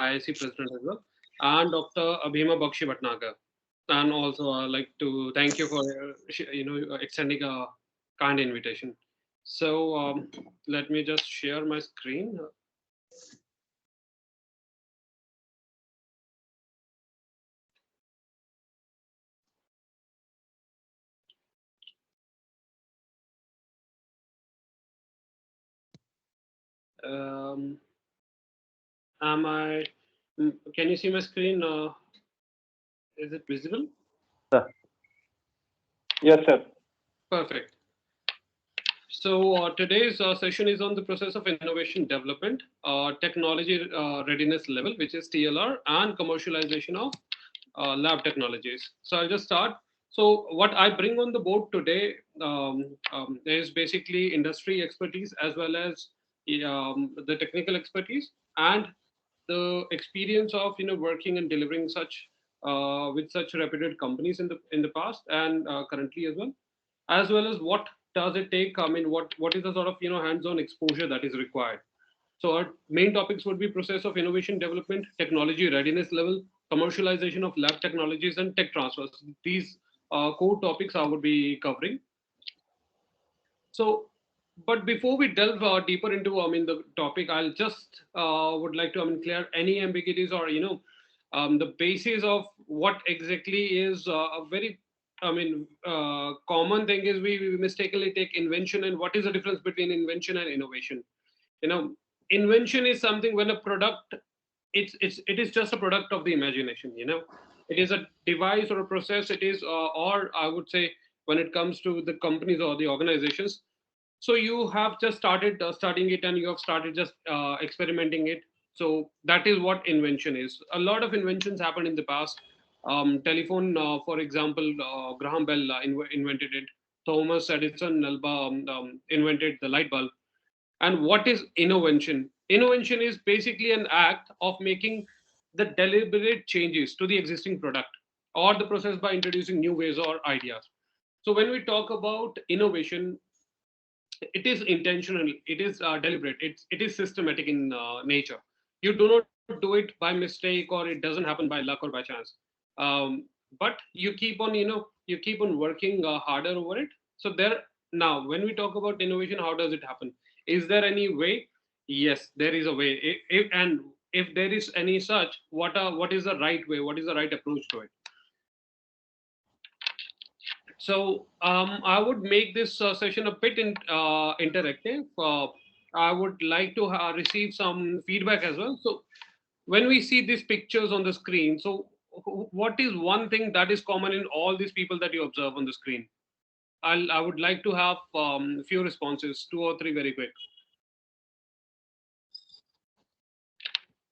IIC president as well, and Dr. Abhima Bakshi Bhatnagar. And also, I'd like to thank you for extending a kind invitation. So let me just share my screen. Um, am I? Can you see my screen? Is it visible? Yes, sir. Perfect. So today's session is on the process of innovation development, technology readiness level, which is TLR, and commercialization of lab technologies. So I'll just start. So what I bring on the board today is basically industry expertise as well as the technical expertise and the experience of working and delivering such with such reputed companies in the past and currently as well as what does it take? I mean, what is the sort of hands-on exposure that is required? So our main topics would be process of innovation development, technology readiness level, commercialization of lab technologies, and tech transfers. These core topics I would be covering. So, but before we delve deeper into, I mean, the topic, I'll just would like to, I mean, clear any ambiguities or the basis of what exactly is a very, I mean, common thing is we mistakenly take invention and what is the difference between invention and innovation? You know, invention is something when a product, it is just a product of the imagination. It is a device or a process. It is, or I would say, when it comes to the companies or the organizations, so you have just started studying it and you have started just experimenting it. So that is what invention is. A lot of inventions happened in the past. Telephone, for example, Graham Bell invented it. Thomas Edison Alba invented the light bulb. And what is invention? Invention is basically an act of making the deliberate changes to the existing product or the process by introducing new ways or ideas. So when we talk about innovation, it is intentional, it is deliberate, it is systematic in nature. You do not do it by mistake or it doesn't happen by luck or by chance. But you keep on working harder over it. So there, now when we talk about innovation, how does it happen? Is there any way? Yes, there is a way. And if there is any such, what is the right way, what is the right approach to it? So I would make this session a bit interactive. I would like to receive some feedback as well. So when we see these pictures on the screen, so what is one thing that is common in all these people that you observe on the screen? I would like to have few responses, two or three, very quick.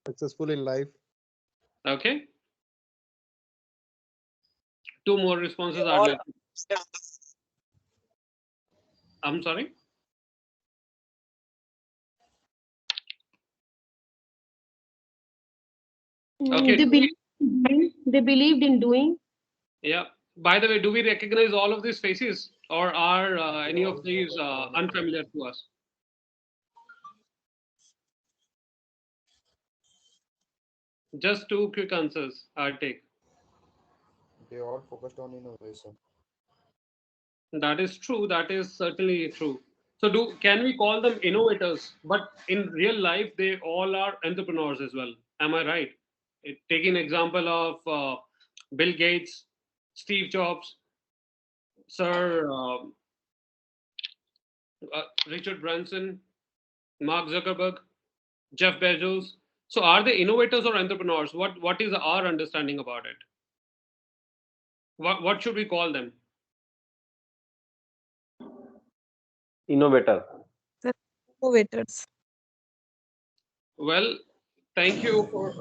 Successful in life. Okay. Two more responses. I'd like to... I'm sorry. Okay. They believed in doing. Yeah. By the way, do we recognize all of these faces, or are any of these unfamiliar to us? Just two quick answers I'll take. They all focused on innovation. That is true. That is certainly true. So, can we call them innovators? But in real life, they all are entrepreneurs as well. Am I right? Taking example of Bill Gates, Steve Jobs, Sir Richard Branson, Mark Zuckerberg, Jeff Bezos. So, are they innovators or entrepreneurs? What is our understanding about it? What should we call them? Innovator. Innovators. Well, thank you for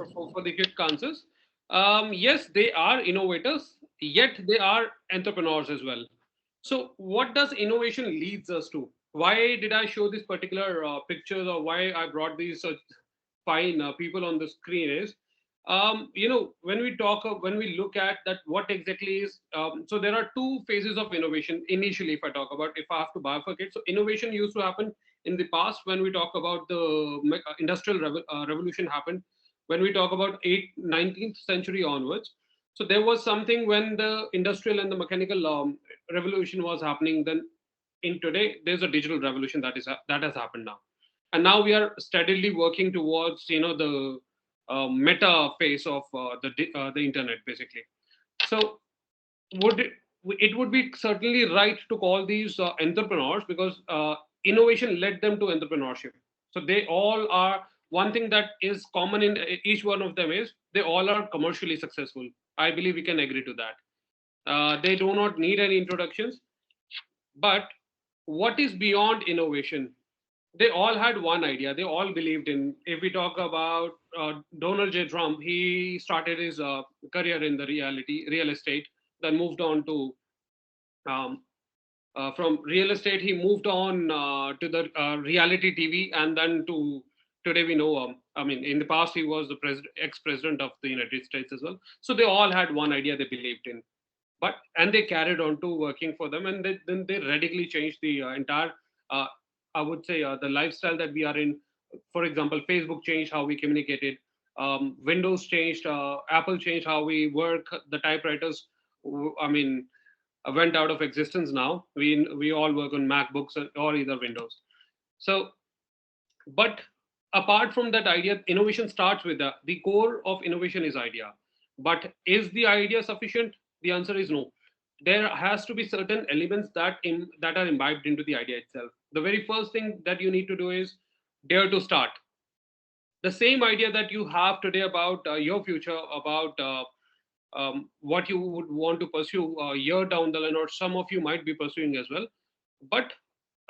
the quick answers. Yes, they are innovators, yet they are entrepreneurs as well. So, what does innovation leads us to? Why did I show this particular pictures, or why I brought these such fine people on the screen is, when we talk of, when we look at that, what exactly is, so there are two phases of innovation initially. If I talk about, if I have to bifurcate, so innovation used to happen in the past when we talk about the industrial revolution happened. when we talk about 19th century onwards. So there was something when the industrial and the mechanical revolution was happening. Then in today, there's a digital revolution that has happened now, and now we are steadily working towards the meta phase of the internet basically. So would it would be certainly right to call these entrepreneurs because innovation led them to entrepreneurship. So they all are, one thing that is common in each one of them is they all are commercially successful. I believe we can agree to that. They do not need any introductions. But what is beyond innovation? They all had one idea. They all believed in. If we talk about Donald J. Trump, he started his career in the real estate, then moved on to um, from real estate. He moved on to the reality TV, and then to today we know. I mean, in the past he was the ex-president of the United States as well. So they all had one idea they believed in, but and they carried on to working for them, and then they radically changed the entire. Uh, I would say the lifestyle that we are in. For example, Facebook changed how we communicated. Windows changed. Apple changed how we work. The typewriters. I mean, went out of existence now. We all work on MacBooks or either Windows. So, but apart from that idea, innovation starts with the core of innovation is idea. But is the idea sufficient? The answer is no. There has to be certain elements that are imbibed into the idea itself. The very first thing that you need to do is dare to start. The same idea that you have today about your future, about what you would want to pursue a year down the line, or some of you might be pursuing as well. But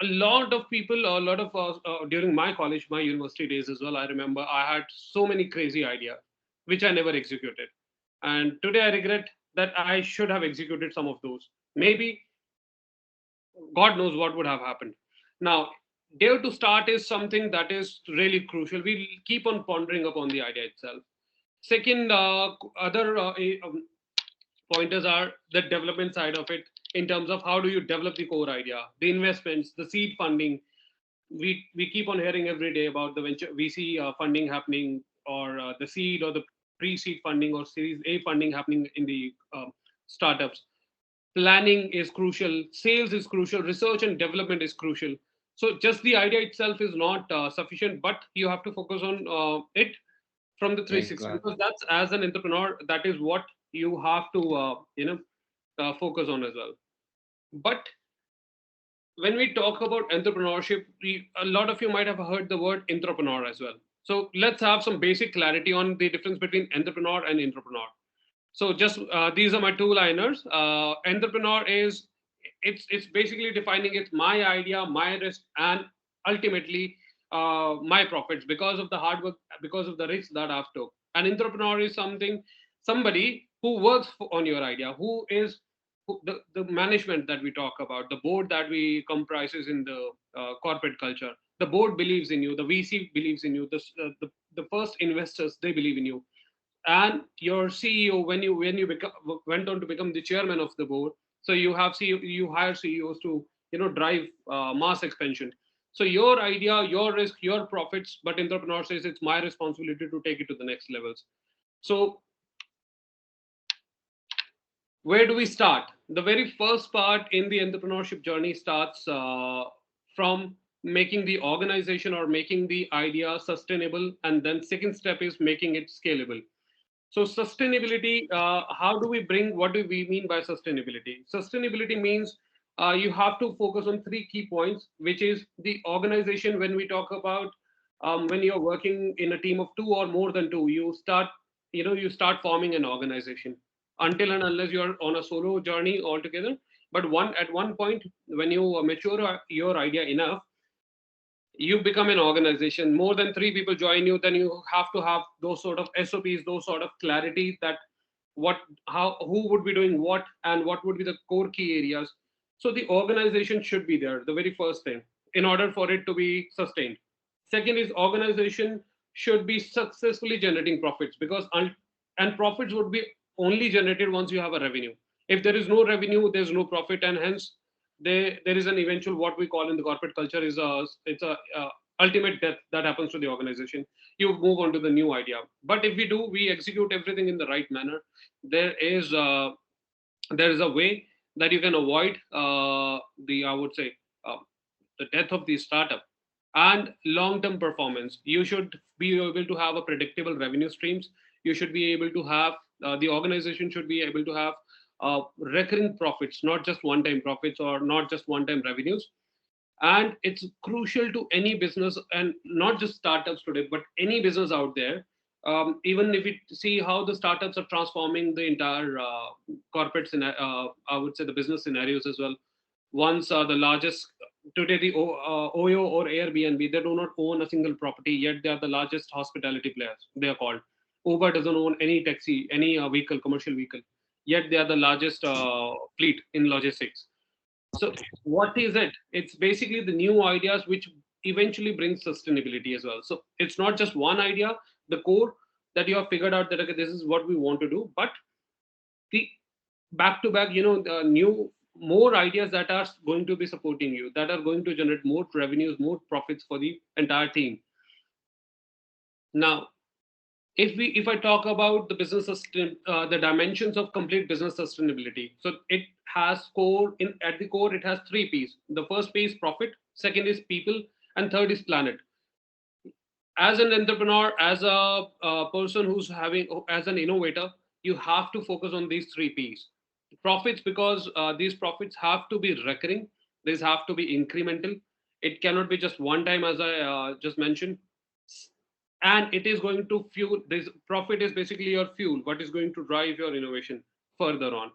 a lot of people, a lot of us, during my college, my university days as well, I remember I had so many crazy ideas, which I never executed. And today I regret that I should have executed some of those. Maybe God knows what would have happened. Now, dare to start is something that is really crucial. We keep on pondering upon the idea itself. Second, other pointers are the development side of it in terms of how do you develop the core idea, the investments, the seed funding. We keep on hearing every day about the venture VC funding happening, or the seed or the pre-seed funding or Series A funding happening in the startups. Planning is crucial, sales is crucial, research and development is crucial. So just the idea itself is not sufficient, but you have to focus on it from the 360, Exactly. because that's, as an entrepreneur, that is what you have to focus on as well. But when we talk about entrepreneurship, a lot of you might have heard the word entrepreneur as well. So let's have some basic clarity on the difference between entrepreneur and entrepreneur. So just these are my two liners. Entrepreneur is, it's basically defining it's my idea, my risk, and ultimately my profits because of the hard work, because of the risks that I've took. An entrepreneur is somebody who works on your idea, who is the management that we talk about, the board that we comprises in the corporate culture. The board believes in you, the VC believes in you, the first investors, they believe in you, and your CEO, when you went on to become the chairman of the board. So you have you hire CEOs to drive mass expansion. So your idea, your risk, your profits, but entrepreneur says it's my responsibility to take it to the next levels. So where do we start? The very first part in the entrepreneurship journey starts from making the organization or making the idea sustainable, and then second step is making it scalable. So sustainability, how do we bring, what do we mean by sustainability? Sustainability means you have to focus on three key points, which is the organization. When we talk about when you're working in a team of two or more than two, you start forming an organization. Until and unless you're on a solo journey altogether, but at one point when you mature your idea enough, you become an organization. More than three people join you, then you have to have those sort of SOPs, those sort of clarity that who would be doing what and what would be the core key areas. So the organization should be there, the very first thing, in order for it to be sustained. Second is organization should be successfully generating profits, and profits would be only generated once you have a revenue. If there is no revenue, there's no profit, and hence there is an eventual, what we call in the corporate culture is ultimate death that happens to the organization. You move on to the new idea. But if we execute everything in the right manner, there is a way that you can avoid the, I would say, uh, the death of the startup. And long-term performance, you should be able to have a predictable revenue streams. You should be able to have the organization should be able to have recurring profits, not just one-time profits or not just one-time revenues. And it's crucial to any business, and not just startups today but any business out there. Even if we see how the startups are transforming the entire corporate I would say the business scenarios as well. Once the largest today, the Oyo or Airbnb, they do not own a single property, yet they are the largest hospitality players. They are called. Uber doesn't own any taxi, any vehicle, commercial vehicle, yet they are the largest fleet in logistics. So what is it? It's basically the new ideas which eventually brings sustainability as well. So it's not just one idea, the core that you have figured out that okay, this is what we want to do, but the back to back, the new more ideas that are going to be supporting you, that are going to generate more revenues, more profits for the entire team. Now, if I talk about the the dimensions of complete business sustainability, so it has at the core it has three P's. The first P is profit, second is people, and third is planet. As an entrepreneur, as a person who's having as an innovator, you have to focus on these three P's. Profits, because these profits have to be recurring, these have to be incremental. It cannot be just one time, as I just mentioned. And it is going to fuel this. Profit is basically your fuel, what is going to drive your innovation further on.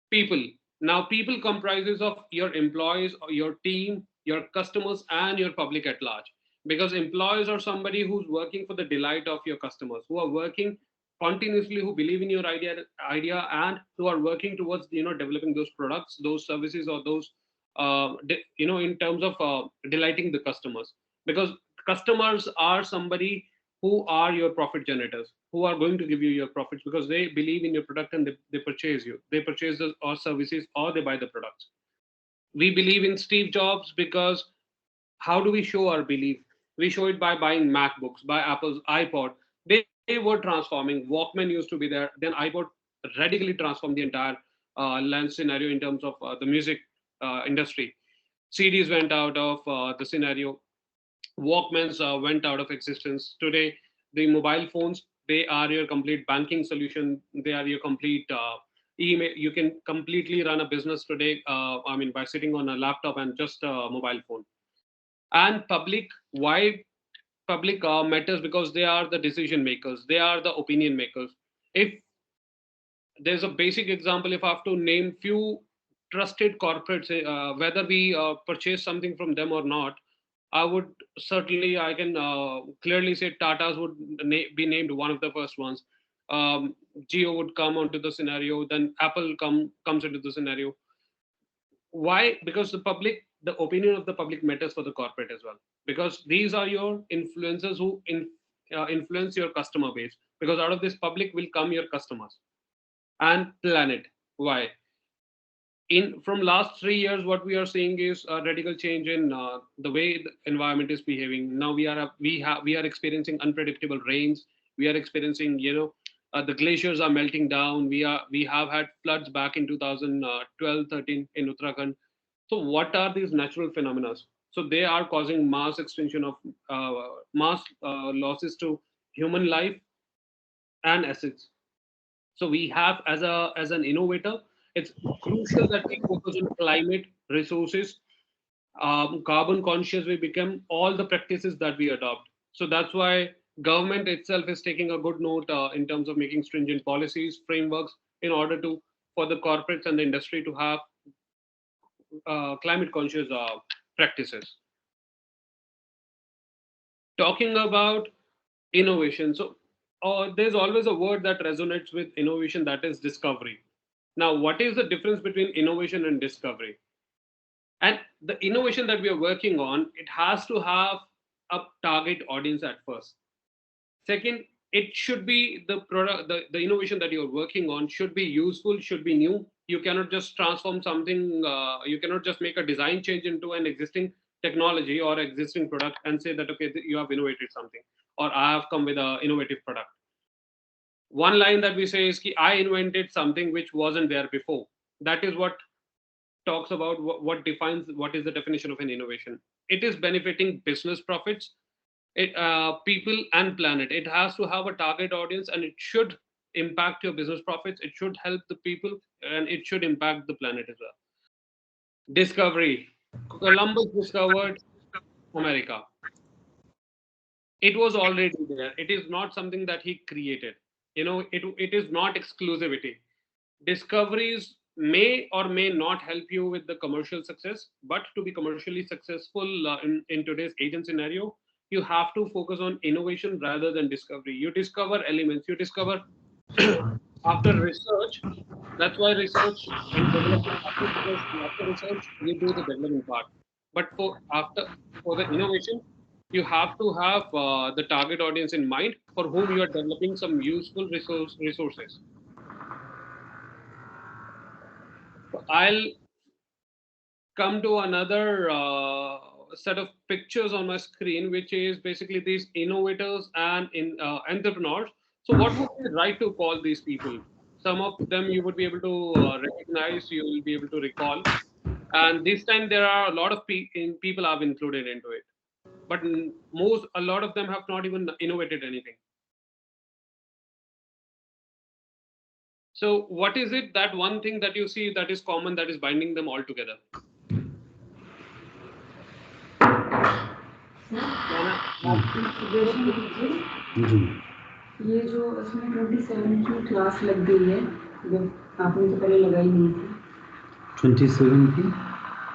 People. Now people comprises of your employees, your team, your customers, and your public at large. Because employees are somebody who's working for the delight of your customers, who are working continuously, who believe in your idea, and who are working towards developing those products, those services, or those in terms of delighting the customers. Because customers are somebody who are your profit generators, who are going to give you your profits, because they believe in your product, and they purchase you, they purchase our services, or they buy the products. We believe in Steve Jobs because how do we show our belief? We show it by buying MacBooks, by Apple's iPod. They were transforming. Walkman used to be there. Then iPod radically transformed the entire lens scenario in terms of the music industry. CDs went out of the scenario. Walkmans went out of existence. Today, the mobile phones, they are your complete banking solution. They are your complete email. You can completely run a business today. By sitting on a laptop and just a mobile phone. And public, why public matters? Because they are the decision makers. They are the opinion makers. If there's a basic example, if I have to name few trusted corporates, whether we purchase something from them or not, I can clearly say Tata's would be named one of the first ones. Geo would come onto the scenario, then Apple comes into the scenario. Why? Because the opinion of the public matters for the corporate as well. Because these are your influencers who influence your customer base. Because out of this public will come your customers. And planet. Why? In from last 3 years, what we are seeing is a radical change in the way the environment is behaving. Now we are experiencing unpredictable rains. We are experiencing the glaciers are melting down. We have had floods back in 2012-13 in Uttarakhand. So what are these natural phenomena? So they are causing mass extinction of mass losses to human life and assets. So we have, as an innovator, it's crucial that we focus on climate, resources, carbon conscious. We become all the practices that we adopt. So that's why government itself is taking a good note in terms of making stringent policies, frameworks, in order to for the corporates and the industry to have climate conscious practices. Talking about innovation, so there's always a word that resonates with innovation, that is discovery. Now, what is the difference between innovation and discovery? And the innovation that we are working on, it has to have a target audience at first. Second, it should be the product, the innovation that you're working on should be useful, should be new. You cannot just transform something, you cannot just make a design change into an existing technology or existing product and say that, okay, you have innovated something, or I have come with an innovative product. One line that we say is, I invented something which wasn't there before. That is what talks about what defines what is the definition of an innovation. It is benefiting business profits, people and planet. It has to have a target audience, and it should impact your business profits. It should help the people, and it should impact the planet as well. Discovery. Columbus discovered America. It was already there. It is not something that he created. It is not exclusivity. Discoveries may or may not help you with the commercial success, but to be commercially successful in today's age and scenario, you have to focus on innovation rather than discovery. You discover elements, you discover after research. That's why research and development happens, because after research you do the development part. But for the innovation, you have to have the target audience in mind for whom you are developing some useful resources. So I'll come to another set of pictures on my screen, which is basically these innovators and entrepreneurs. So what would be right to call these people? Some of them you would be able to recognize, you will be able to recall. And this time there are a lot of people I've included into it. But a lot of them have not even innovated anything. So what is it, that one thing that you see that is common, that is binding them all together? जी ये जो इसमें 27 की class लग गई है, जो आपने तो पहले लगाई नहीं थी। 27 की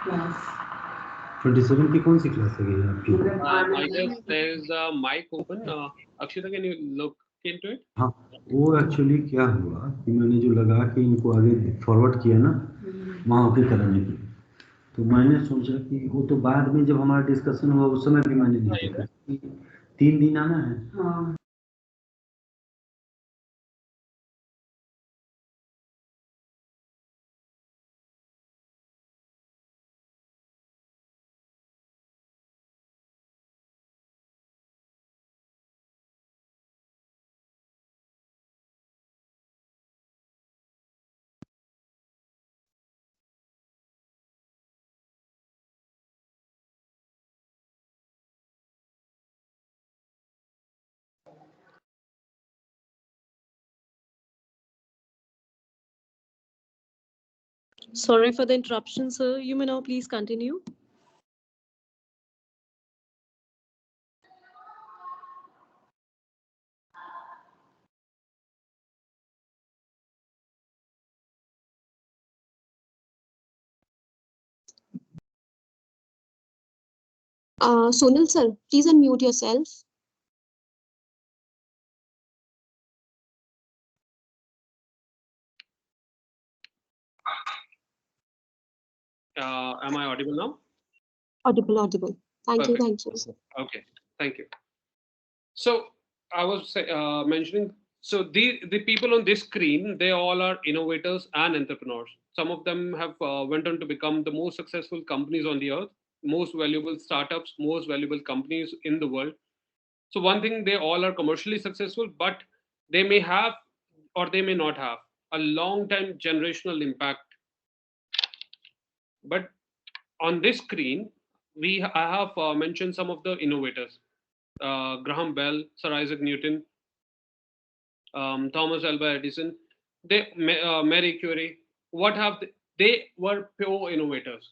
क्लास, 27 की कौन सी क्लास लगी है आपकी? I guess there is a mic open. Akshita, can you look into it? हाँ, वो एक्चुअली क्या हुआ कि मैंने जो लगा के इनको आगे फॉरवर्ड किया ना, वहाँ ओके कराने की, तो मैंने सोचा कि वो तो बाद में जब हमारा डिस्कशन हुआ उस समय भी मैंने नहीं देखा कि 3 दिन आना है। हाँ। Sorry for the interruption, sir. You may now please continue. Sonal sir, please unmute yourself. Am I audible now? Audible. Thank you. Okay, thank you. So I was mentioning, so the people on this screen, they all are innovators and entrepreneurs. Some of them have went on to become the most successful companies on the earth, most valuable startups, most valuable companies in the world. So one thing, they all are commercially successful, but they may have or they may not have a long-time generational impact. But on this screen, I have mentioned some of the innovators: Graham Bell, Sir Isaac Newton, Thomas Alva Edison, Marie Curie. What have they were pure innovators.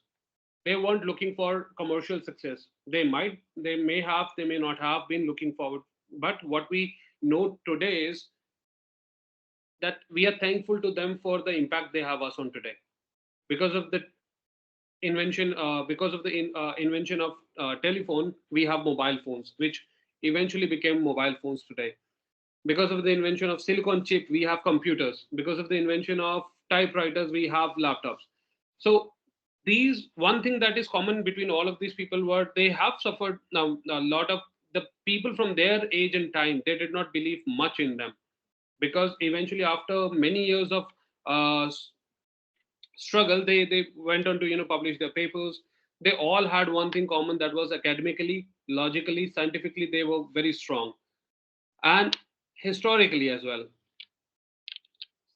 They weren't looking for commercial success. They may have, they may not have been looking forward. But what we know today is that we are thankful to them for the impact they have us on today. Because of the invention, invention of telephone, we have mobile phones, which eventually became mobile phones today. Because of the invention of silicon chip, we have computers. Because of the invention of typewriters, we have laptops. So one thing that is common between all of these people were they have suffered. Now a lot of the people from their age and time, they did not believe much in them, because eventually after many years of struggle, they went on to publish their papers. they all had one thing common, that was academically, logically, scientifically, they were very strong, and historically as well.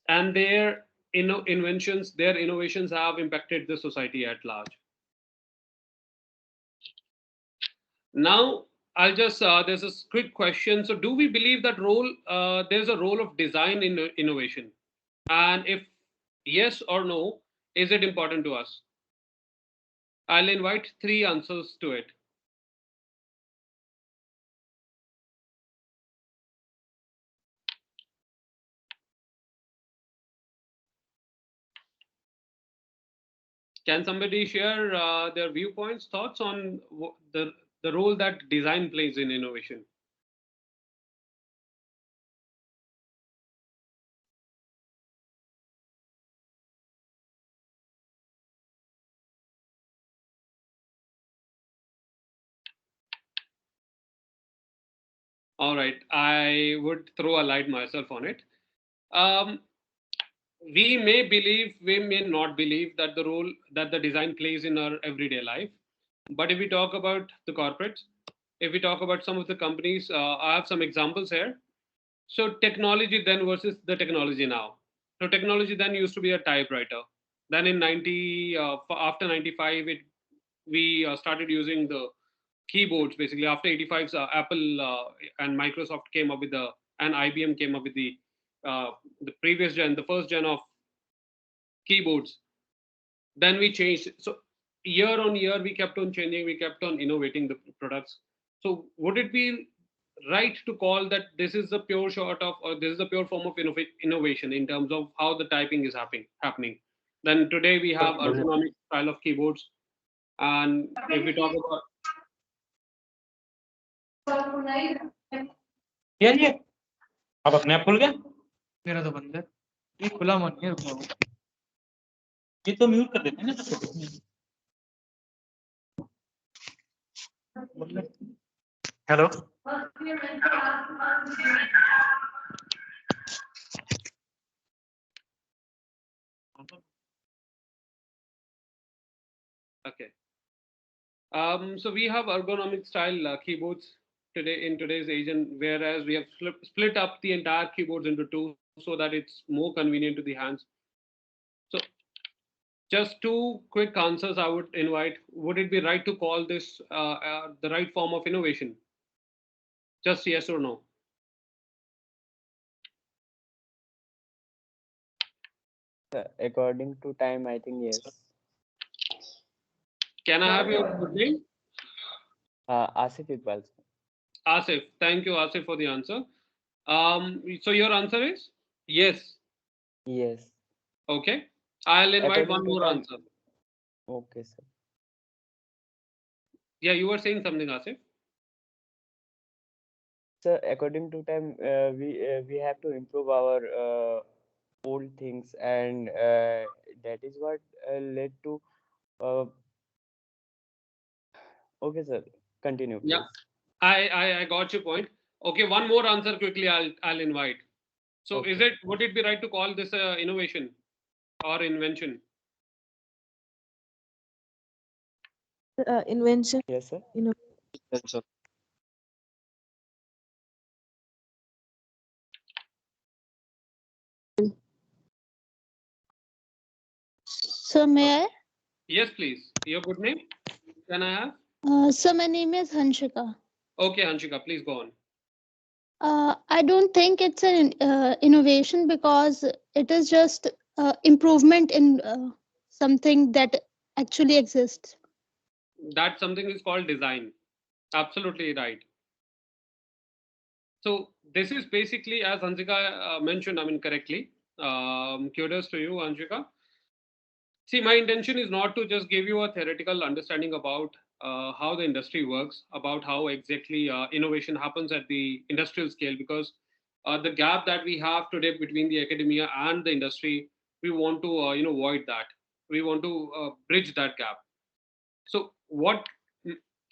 And their inventions, their innovations have impacted the society at large. Now, I'll just, there's a quick question. So, do we believe that there's a role of design in innovation? And if yes or no, is it important to us? I'll invite 3 answers to it. Can somebody share their viewpoints, thoughts on the role that design plays in innovation? All right, I would throw a light myself on it. Um, we may believe, we may not believe that the role that the design plays in our everyday life. But if we talk about the corporates, if we talk about some of the companies, I have some examples here. So technology then versus the technology now. So technology then used to be a typewriter. Then in after 95, we started using the keyboards. Basically, after 85, Apple and Microsoft came up with and IBM came up with the previous gen, the first gen of keyboards. Then we changed. So year on year, we kept on changing. We kept on innovating the products. So would it be right to call that this is a pure sort of, or this is a pure form of innovation in terms of how the typing is happening? Then today we have ergonomic style of keyboards. And if we talk about, ये आप अपने आप खुल गया मेरा तो बंद है ये खुला मन है रुको ये तो म्यूट कर देते हैं ना hello okay. So we have ergonomic style keyboards today in today's age, and whereas we have split up the entire keyboards into 2 so that it's more convenient to the hands. So just 2 quick answers I would invite. Would it be right to call this the right form of innovation? Just yes or no. According to time, I think yes. Can I have your good name? Asif Iqbal. Asif. Thank you, Asif, for the answer. So your answer is yes. Yes. Okay. I'll invite one more answer. Okay, sir. Yeah, you were saying something, Asif. Sir, according to time, we have to improve our old things, and that is what led to. Okay, sir. Continue, please. Yeah, I got your point. Okay, one more answer quickly. I'll invite. So, Okay. would it be right to call this innovation or invention? Invention. Yes, sir. Yes, sir. So may I? Yes, please. Your good name? Can I have? So my name is Hanshika. Okay, Hanshika, please go on. I don't think it's an innovation because it is just improvement in something that actually exists. That something is called design. Absolutely right. So this is basically, as Hanshika mentioned, I mean, correctly. Kudos to you, Hanshika. See, my intention is not to just give you a theoretical understanding about how the industry works, about how exactly innovation happens at the industrial scale, because the gap that we have today between the academia and the industry, we want to void that. We want to bridge that gap. So what?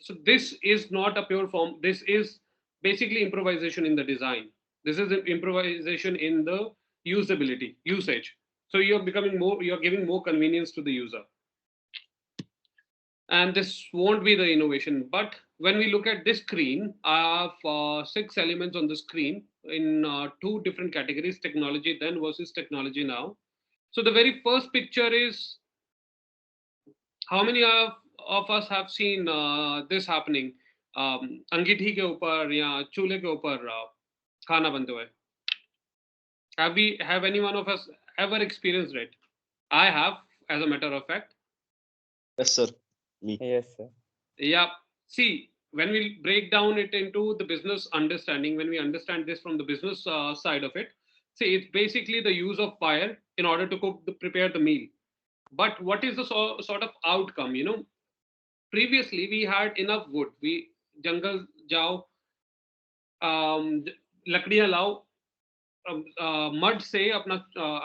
So this is not a pure form. This is basically improvisation in the design. This is improvisation in the usability, usage. So you're becoming more, you're giving more convenience to the user. and this won't be the innovation. But when we look at this screen, I have 6 elements on the screen in 2 different categories: technology then versus technology now. So the very first picture is, how many of us have seen this happening? अंगीठी के ऊपर या चूल्हे के ऊपर खाना बनते हुए. Have any one of us ever experienced it? I have, as a matter of fact. Yes, sir. Me. Yes, sir. Yeah. See, when we break down it into the business understanding, when we understand this from the business side of it, see, it's basically the use of fire in order to prepare the meal. But what is the sort of outcome? You know, previously we had enough wood. We jungle jao, लकड़ियां लाओ, mud से अपना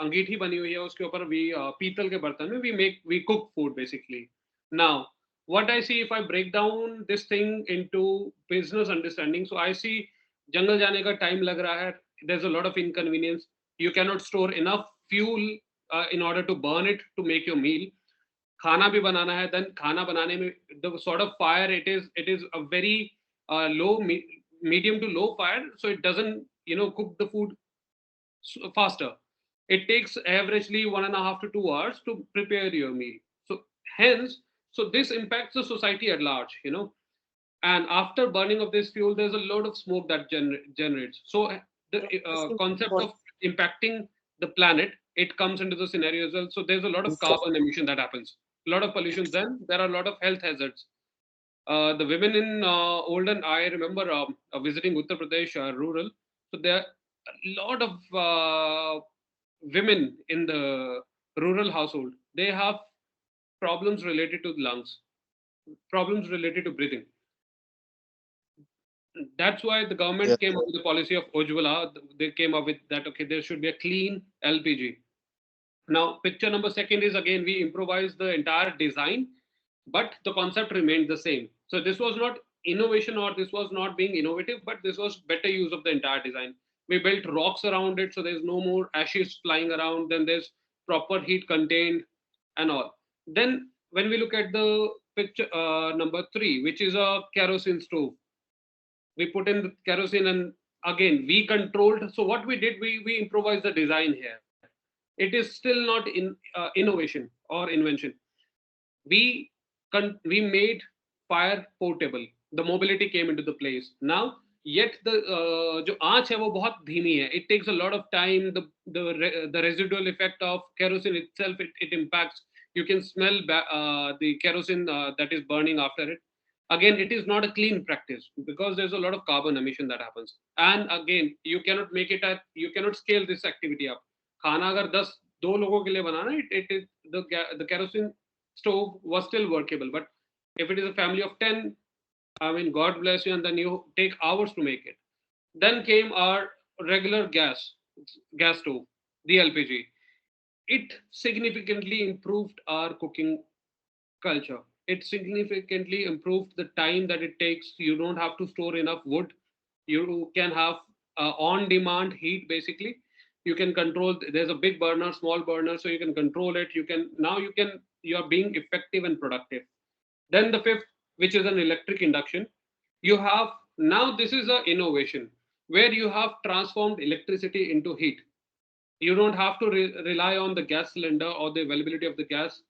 अंगीठी बनी हुई है उसके ऊपर भी पीतल के बर्तन में we cook food basically. Now what I see, if I break down this thing into business understanding, so I see जंगल जाने का time लग रहा है, there's a lot of inconvenience, you cannot store enough fuel in order to burn it to make your meal. खाना भी बनाना है, then खाना बनाने में the sort of fire it is a very low medium to low fire, so it doesn't cook the food faster. It takes averagely 1.5 to 2 hours to prepare your meal. So hence, so this impacts the society at large, and after burning of this fuel, there's a lot of smoke that generates. So the concept of impacting the planet, it comes into the scenario as well. So there's a lot of carbon emission that happens, a lot of pollution. Then there are a lot of health hazards. The women in olden, I remember visiting Uttar Pradesh rural. So there are a lot of women in the rural household. They have problems related to lungs, problems related to breathing. That's why the government came up with the policy of Ujjwala. They came up with that, okay, there should be a clean LPG. Now, picture number second is, again, we improvised the entire design, but the concept remained the same. So this was not innovation, or this was not being innovative, but this was better use of the entire design. We built rocks around it, so there's no more ashes flying around. Then there's proper heat contained and all. Then when we look at the picture number 3, which is a kerosene stove, we put in the kerosene, and again we controlled. So what we did, we improvised the design here. It is still not in innovation or invention. We made fire portable. The mobility came into the place. Now yet the जो आँच है वो बहुत धीमी है. It takes a lot of time. The residual effect of kerosene itself, it impacts. You can smell the kerosene that is burning after it. Again, it is not a clean practice because there's a lot of carbon emission that happens. And again, you cannot you cannot scale this activity up. खाना अगर 2 लोगों के लिए बनाना, it is the kerosene stove was still workable. But if it is a family of 10, I mean, God bless you, and then you take hours to make it. Then came our regular gas stove, the LPG. It significantly improved our cooking culture. It significantly improved the time that it takes. You don't have to store enough wood. You can have on-demand heat, basically. You can control. There's a big burner, small burner, so you can control it. You are being effective and productive. Then the 5th, which is an electric induction. You have, now this is an innovation where you have transformed electricity into heat. You don't have to rely on the gas cylinder or the availability of the gas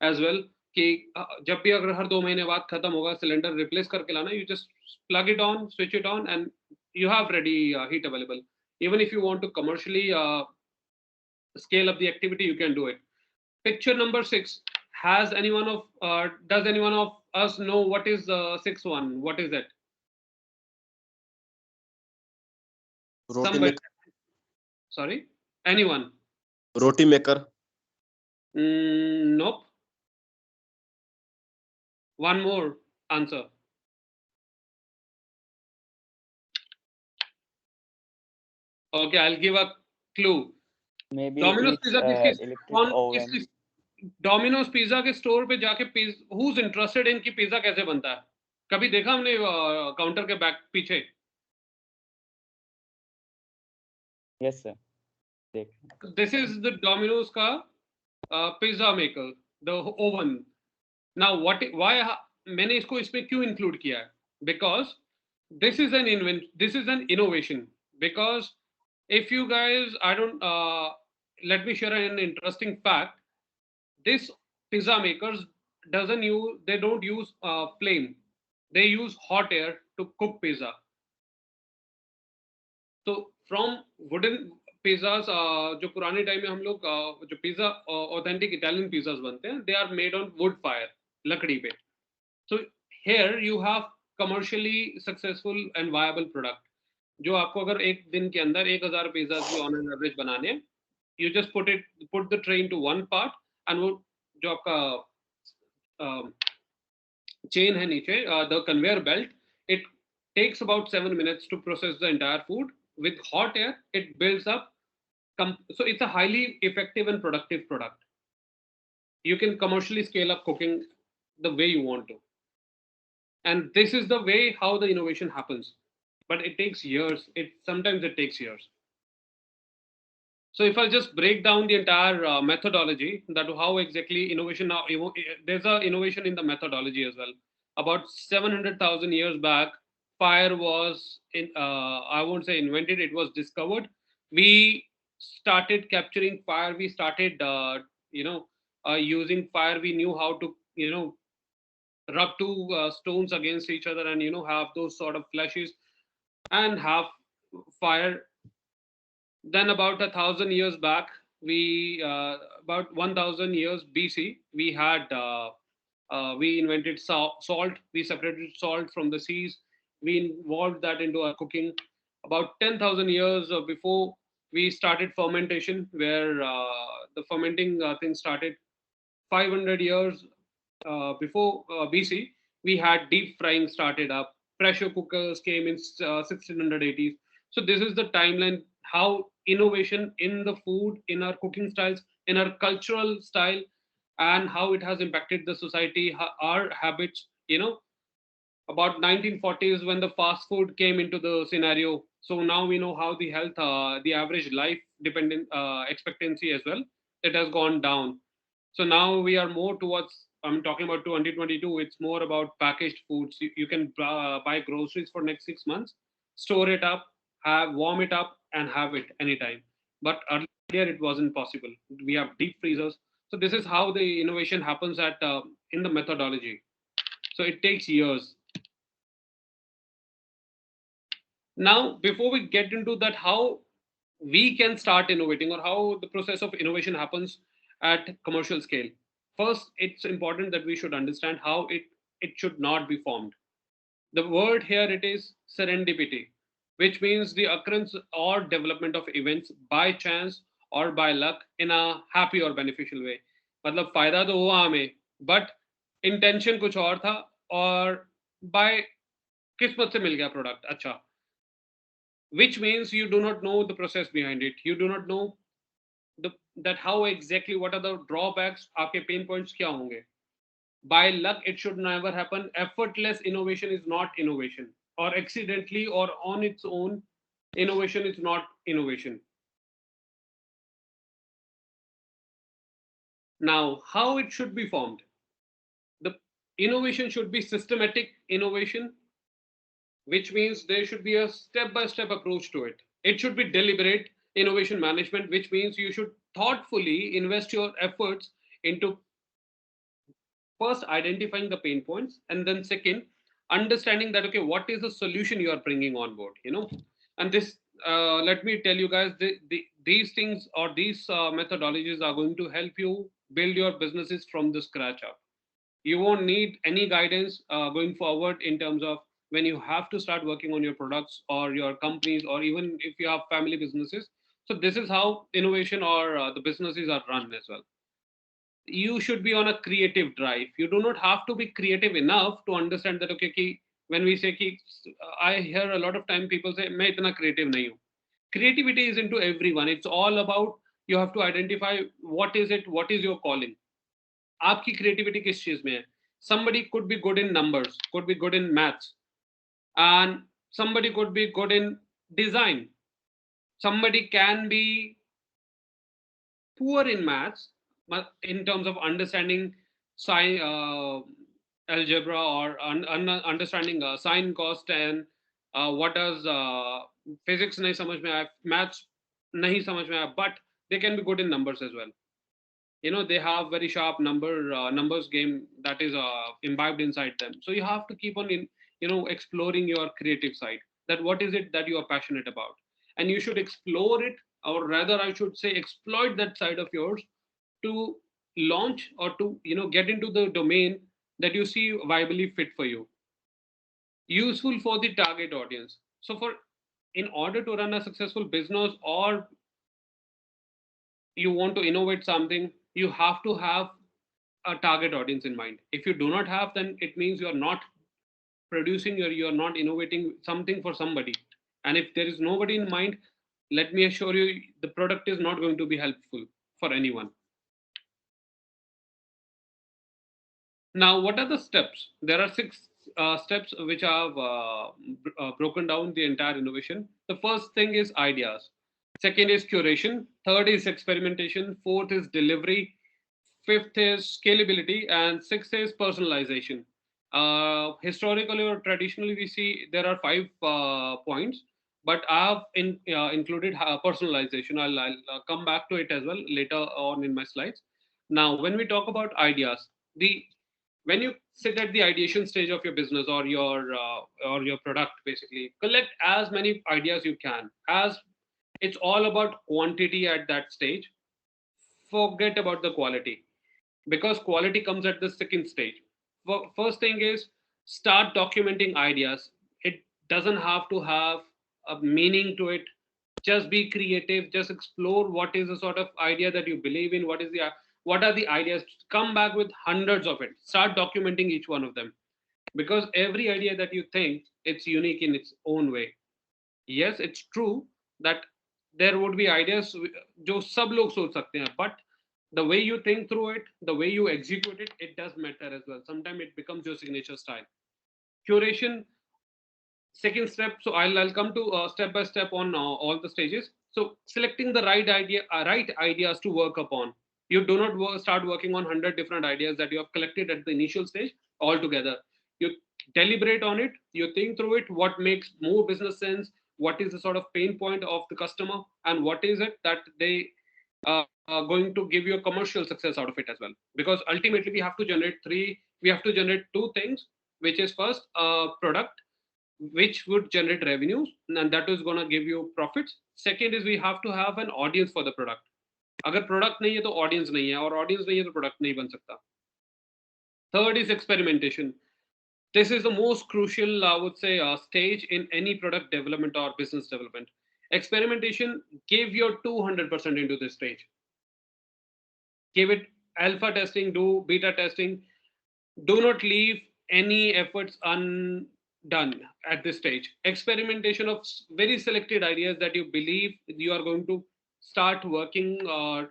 as well. कि जब भी अगर हर 2 महीने बाद खत्म होगा cylinder replace करके लाना, you just plug it on, switch it on, and you have ready heat available. Even if you want to commercially scale up the activity, you can do it. Picture number 6. Does anyone of us know what is the 6th one? What is it? Roti maker. Sorry? Anyone? Roti maker. Nope. One more answer. Okay, I'll give a clue. Maybe Domino's it's Pizza electric oven. Domino's pizza के store पे जाके who's interested in कि pizza कैसे बनता है? कभी देखा हमने काउंटर के बैक पीछे? Yes, sir. This is the Domino's का pizza maker, the oven. Now why मैंने इसको इसमें क्यों include किया है? Because this is an innovation. Because if you guys, I don't let me share an interesting fact. This pizza makers they don't use flame. They use hot air to cook pizza. तो from wooden pizzas, जो पुराने time में हम लोग जो pizza authentic Italian pizzas बनते हैं, they are made on wood fire, लकड़ी पे. So here you have commercially successful and viable product, जो आपको अगर एक दिन के अंदर 1000 पिज्जाज भी ऑन एन एवरेज बनाने हैं, you just put the train to one part, and वो जो आपका chain है नीचे, the conveyor belt, it takes about 7 minutes to process the entire food. With hot air, it builds up. So it's a highly effective and productive product. You can commercially scale up cooking the way you want to. And this is the way how the innovation happens. But it takes years. Sometimes it takes years. So if I just break down the entire methodology, that how exactly innovation now, there's a innovation in the methodology as well. About 700,000 years back, fire was I won't say invented, it was discovered. We started capturing fire. We started, using fire. We knew how to, rub two stones against each other and, have those sort of flashes and have fire. Then about 1,000 years back, about 1,000 years BC, we invented salt. We separated salt from the seas. We involved that into our cooking. About 10,000 years before, we started fermentation, where the fermenting thing started. 500 years before BC, we had deep frying started up. Pressure cookers came in 1680s. So this is the timeline how innovation in the food, in our cooking styles, in our cultural style, and how it has impacted the society, our habits. About 1940s when the fast food came into the scenario. So now we know how the health, the average life dependent expectancy as well, it has gone down. So now we are more towards, I'm talking about 2022, it's more about packaged foods. You can buy groceries for next 6 months, store it up, warm it up, and have it anytime. But earlier it wasn't possible. We have deep freezers. So this is how the innovation happens in the methodology. So it takes years. Now, before we get into that, how we can start innovating or how the process of innovation happens at commercial scale. First, it's important that we should understand how it should not be formed. The word here, it is serendipity, which means the occurrence or development of events by chance or by luck in a happy or beneficial way. मतलब फायदा तो हुआ हमें, but intention कुछ और था, और by किस्मत से मिल गया प्रोडक्ट अच्छा. Which means you do not know the process behind it. You do not know that how exactly, what are the drawbacks, आपके pain points क्या होंगे. By luck, it should never happen. Effortless innovation is not innovation, or accidentally or on its own, innovation is not innovation. Now, how it should be formed? The innovation should be systematic innovation, which means there should be a step-by-step approach to it. It should be deliberate innovation management, which means you should thoughtfully invest your efforts into first identifying the pain points, and then second, understanding that, okay, what is the solution you are bringing on board, and this, let me tell you guys, these things or these methodologies are going to help you build your businesses from the scratch up. You won't need any guidance going forward in terms of when you have to start working on your products or your companies, or even if you have family businesses. So this is how innovation or the businesses are run as well. You should be on a creative drive. You do not have to be creative enough to understand that, okay, when we say, I hear a lot of time people say, मैं इतना creative नहीं हूँ. Creativity is into everyone. It's all about, you have to identify what is it, what is your calling. आपकी creativity किस चीज में है? Somebody could be good in numbers, could be good in maths, and somebody could be good in design. Somebody can be poor in maths, in terms of understanding sine algebra or understanding sine cost and what does physics nahi samajh mein aaya, maths nahi samajh mein aaya, but they can be good in numbers as well. They have very sharp numbers game that is imbibed inside them. So you have to keep on exploring your creative side, that what is it that you are passionate about, and you should explore it, or rather I should say exploit that side of yours to launch or to get into the domain that you see viably fit for you, useful for the target audience. So for in order to run a successful business, or you want to innovate something, you have to have a target audience in mind. If you do not have, then it means you are not producing or you are not innovating something for somebody. And if there is nobody in mind, let me assure you, the product is not going to be helpful for anyone. Now, what are the steps? There are 6 steps which have broken down the entire innovation. The first thing is ideas. Second is curation. Third is experimentation. Fourth is delivery. Fifth is scalability. And sixth is personalization. Historically or traditionally, we see there are 5 points, but I have included personalization. I'll come back to it as well later on in my slides. Now, when we talk about ideas, when you sit at the ideation stage of your business or your product, basically collect as many ideas you can, as it's all about quantity at that stage. Forget about the quality, because quality comes at the second stage. First thing is, start documenting ideas. It doesn't have to have a meaning to it. Just be creative, just explore what is the sort of idea that you believe in, what are the ideas. Come back with hundreds of it, start documenting each one of them, because every idea that you think, it's unique in its own way. Yes, it's true that there would be ideas जो सब लोग सोच सकते हैं, but the way you think through it, the way you execute it, it does matter as well. Sometimes it becomes your signature style. Curation, second step. So I'll come to step by step on all the stages. So selecting the right ideas to work upon. You do not start working on 100 different ideas that you have collected at the initial stage all together. You deliberate on it, you think through it, what makes more business sense, what is the sort of pain point of the customer, and what is it that they are going to give you a commercial success out of it as well. Because ultimately we have to generate 2 things, which is first a product which would generate revenues, and that is going to give you profits. Second is we have to have an audience for the product. अगर product नहीं है तो audience नहीं है, और audience नहीं है तो product नहीं बन सकता. Third is experimentation. This is the most crucial, I would say, stage in any product development or business development. Experimentation, give your 200% into this stage. Give it alpha testing, do beta testing. Do not leave any efforts undone at this stage. Experimentation of very selected ideas that you believe you are going to start working or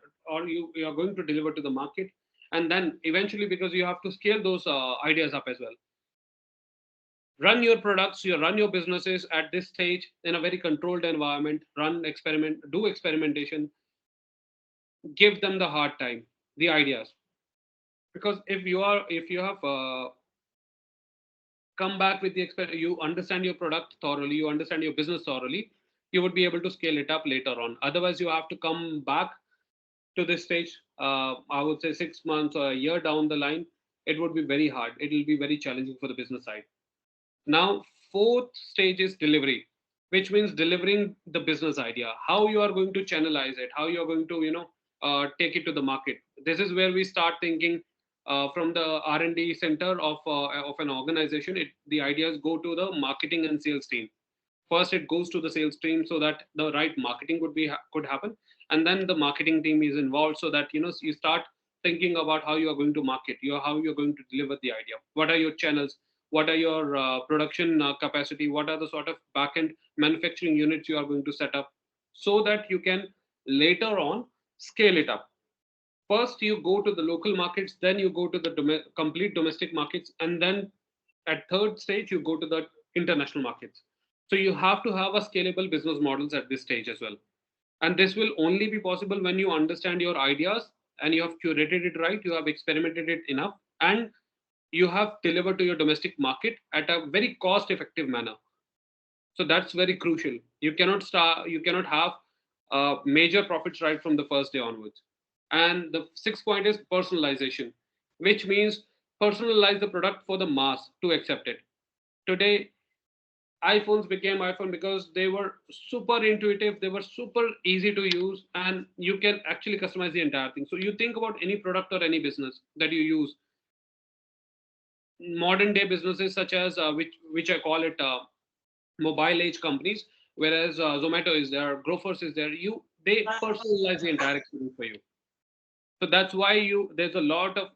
you are going to deliver to the market. And then eventually, because you have to scale those ideas up as well. Run your products, run your businesses at this stage in a very controlled environment. Do experimentation. Give them the hard time, the ideas. Because if you have come back with you understand your product thoroughly, you understand your business thoroughly, you would be able to scale it up later on. Otherwise, you have to come back to this stage, I would say 6 months or a year down the line. It would be very hard. It will be very challenging for the business side. Now, fourth stage is delivery, which means delivering the business idea, how you are going to channelize it, how you are going to, take it to the market. This is where we start thinking from the R&D center of an organization. The ideas go to the marketing and sales team. First, it goes to the sales team so that the right marketing could happen, and then the marketing team is involved so that you start thinking about how you are going to market, how you're going to deliver the idea. What are your channels? What are your production capacity? What are the sort of back-end manufacturing units you are going to set up so that you can later on scale it up? First, you go to the local markets, then you go to the complete domestic markets, and then at third stage, you go to the international markets. So you have to have a scalable business models at this stage as well. And this will only be possible when you understand your ideas and you have curated it right, you have experimented it enough, and you have delivered to your domestic market at a very cost effective manner. So that's very crucial. You cannot have major profits right from the first day onwards. And the sixth point is personalization, which means personalize the product for the mass to accept it. Today, iPhones became iPhone because they were super intuitive, they were super easy to use, and you can actually customize the entire thing. So you think about any product or any business that you use. Modern day businesses such as which I call it mobile age companies, whereas Zomato is there, Grofers is there. They personalize the entire experience for you. So that's why there's a lot of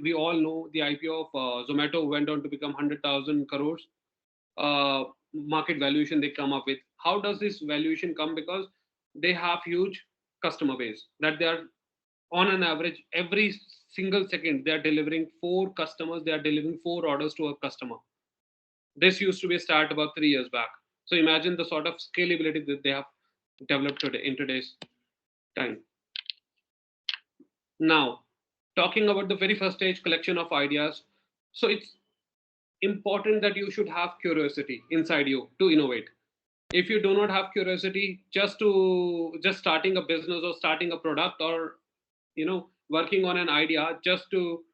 we all know the IPO of Zomato went on to become 100,000 crores market valuation they come up with. How does this valuation come? Because they have huge customer base that they are on an average every single second they are delivering four customers, they are delivering four orders to a customer. This used to be a start about 3 years back. So imagine the sort of scalability that they have developed today in today's time. Now, talking about the very first stage, collection of ideas. So it's important that you should have curiosity inside you to innovate. If you do not have curiosity, just starting a business or starting a product, or working on an idea just to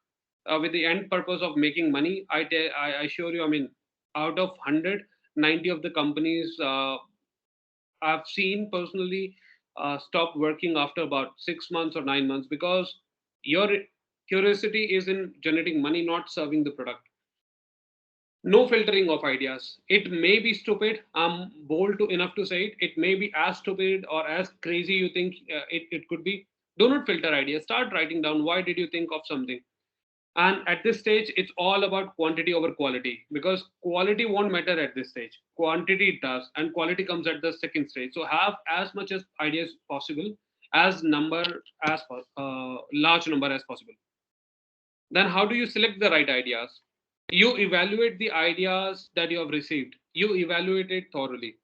with the end purpose of making money, I assure you, I mean, out of 100, 90 of the companies I've seen personally stop working after about 6 months or 9 months, because your curiosity is in generating money, not serving the product. No filtering of ideas. It may be stupid. I'm bold to enough to say it. It may be as stupid or as crazy you think it could be. Do not filter ideas. Start writing down why did you think of something. And at this stage, it's all about quantity over quality, because quality won't matter at this stage. Quantity it does, and quality comes at the second stage. So have as much as ideas possible, as large number as possible. Then how do you select the right ideas? You evaluate the ideas that you have received. You evaluate it thoroughly.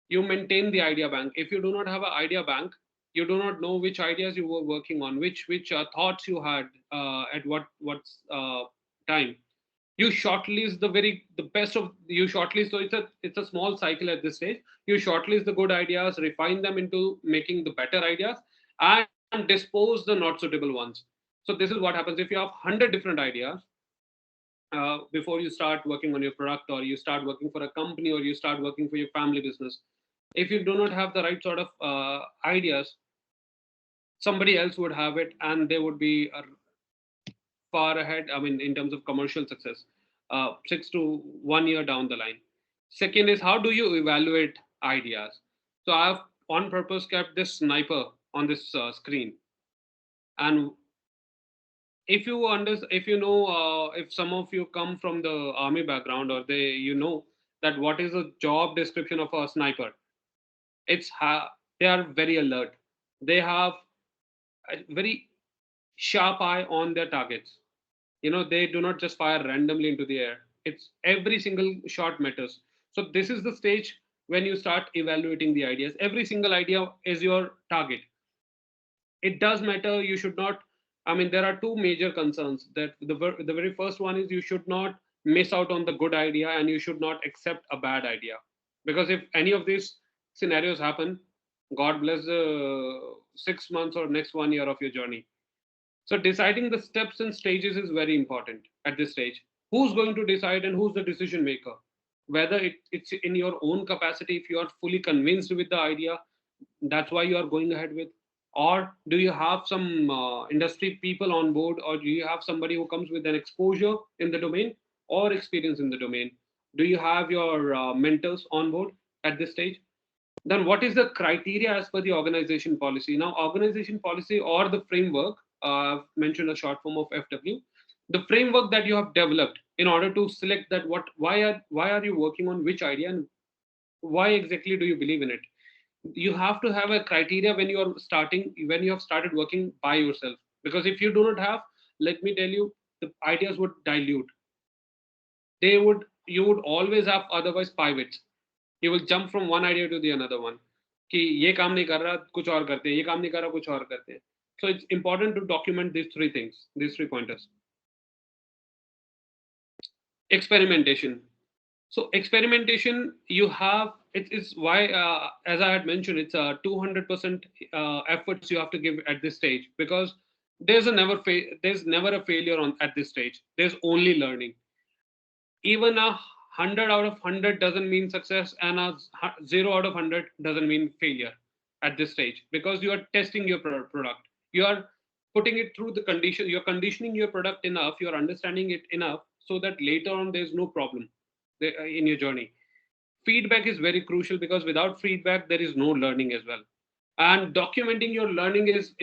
You maintain the idea bank. If you do not have an idea bank, you do not know which ideas you were working on, which thoughts you had at what time. You shortlist the best of you shortlist. So it's a small cycle at this stage. You shortlist the good ideas, refine them into making the better ideas, and dispose the not suitable ones. So this is what happens if you have 100 different ideas before you start working on your product, or you start working for a company, or you start working for your family business. If you do not have the right sort of ideas, somebody else would have it, and they would be far ahead, I mean, in terms of commercial success, 6 to 1 year down the line. Second is, how do you evaluate ideas? So I've on purpose kept this sniper on this screen. And if you know, if some of you come from the army background, or you know that what is a job description of a sniper. They are very alert. They have a very sharp eye on their targets. They do not just fire randomly into the air. It's every single shot matters. So this is the stage when you start evaluating the ideas. Every single idea is your target. It does matter. You should not, I mean, there are two major concerns. That the very first one is, you should not miss out on the good idea, and you should not accept a bad idea. Because if any of these scenarios happen, God bless the 6 months or next 1 year of your journey. So deciding the steps and stages is very important at this stage. Who's going to decide, and who's the decision maker? Whether it's in your own capacity, if you are fully convinced with the idea, that's why you are going ahead with, or do you have some industry people on board, or do you have somebody who comes with an exposure in the domain or experience in the domain? Do you have your mentors on board at this stage? Then what is the criteria as per the organization policy? Now, organization policy, or the framework, I've mentioned a short form of FW, the framework that you have developed in order to select that why are you working on which idea, and why exactly do you believe in it? You have to have a criteria when you have started working by yourself. Because if you do not have, let me tell you, the ideas would dilute. You would always have otherwise pivots. You will jump from one idea to the another one, कि ये काम नहीं कर रहा, कुछ और करते हैं, ये काम नहीं कर रहा, कुछ और करते हैं. So it's important to document these three things, these 3 pointers. Experimentation. So experimentation, you have it's why as I had mentioned, it's a 200% efforts you have to give at this stage, because there's never a failure on at this stage. There's only learning. Even 100 out of 100 doesn't mean success, and 0 out of 100 doesn't mean failure at this stage, because you are testing your product. You are putting it through the condition. You're conditioning your product enough. You're understanding it enough so that later on there's no problem in your journey. Feedback is very crucial, because without feedback there is no learning as well. And documenting your learning is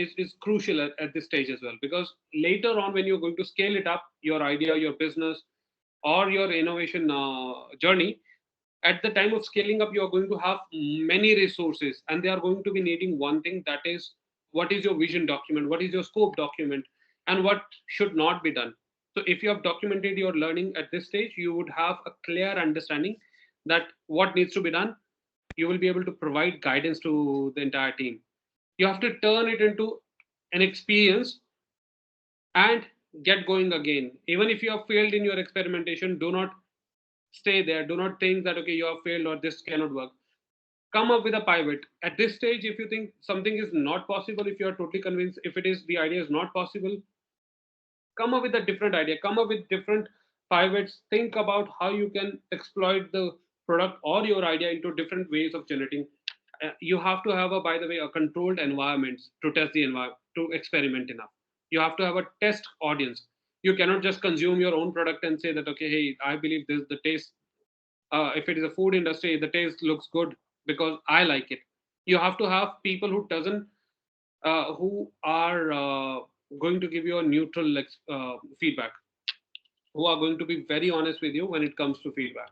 crucial at this stage as well, because later on when you're going to scale it up, your idea, your business, or your innovation journey, at the time of scaling up, you are going to have many resources, and they are going to be needing one thing, that is, what is your vision document, what is your scope document, and what should not be done. So if you have documented your learning at this stage, you would have a clear understanding that what needs to be done. You will be able to provide guidance to the entire team. You have to turn it into an experience and get going again. Even if you have failed in your experimentation, do not stay there. Do not think that, okay, you have failed or this cannot work. Come up with a pivot. At this stage, if you think something is not possible, if you are totally convinced, if it is the idea is not possible, come up with a different idea. Come up with different pivots. Think about how you can exploit the product or your idea into different ways of generating. You have to have, by the way, a controlled environment to test the environment, to experiment enough. You have to have a test audience. You cannot just consume your own product and say that, okay, hey, I believe this the taste. If it is a food industry, the taste looks good because I like it. You have to have people who are going to give you a neutral feedback, who are going to be very honest with you when it comes to feedback.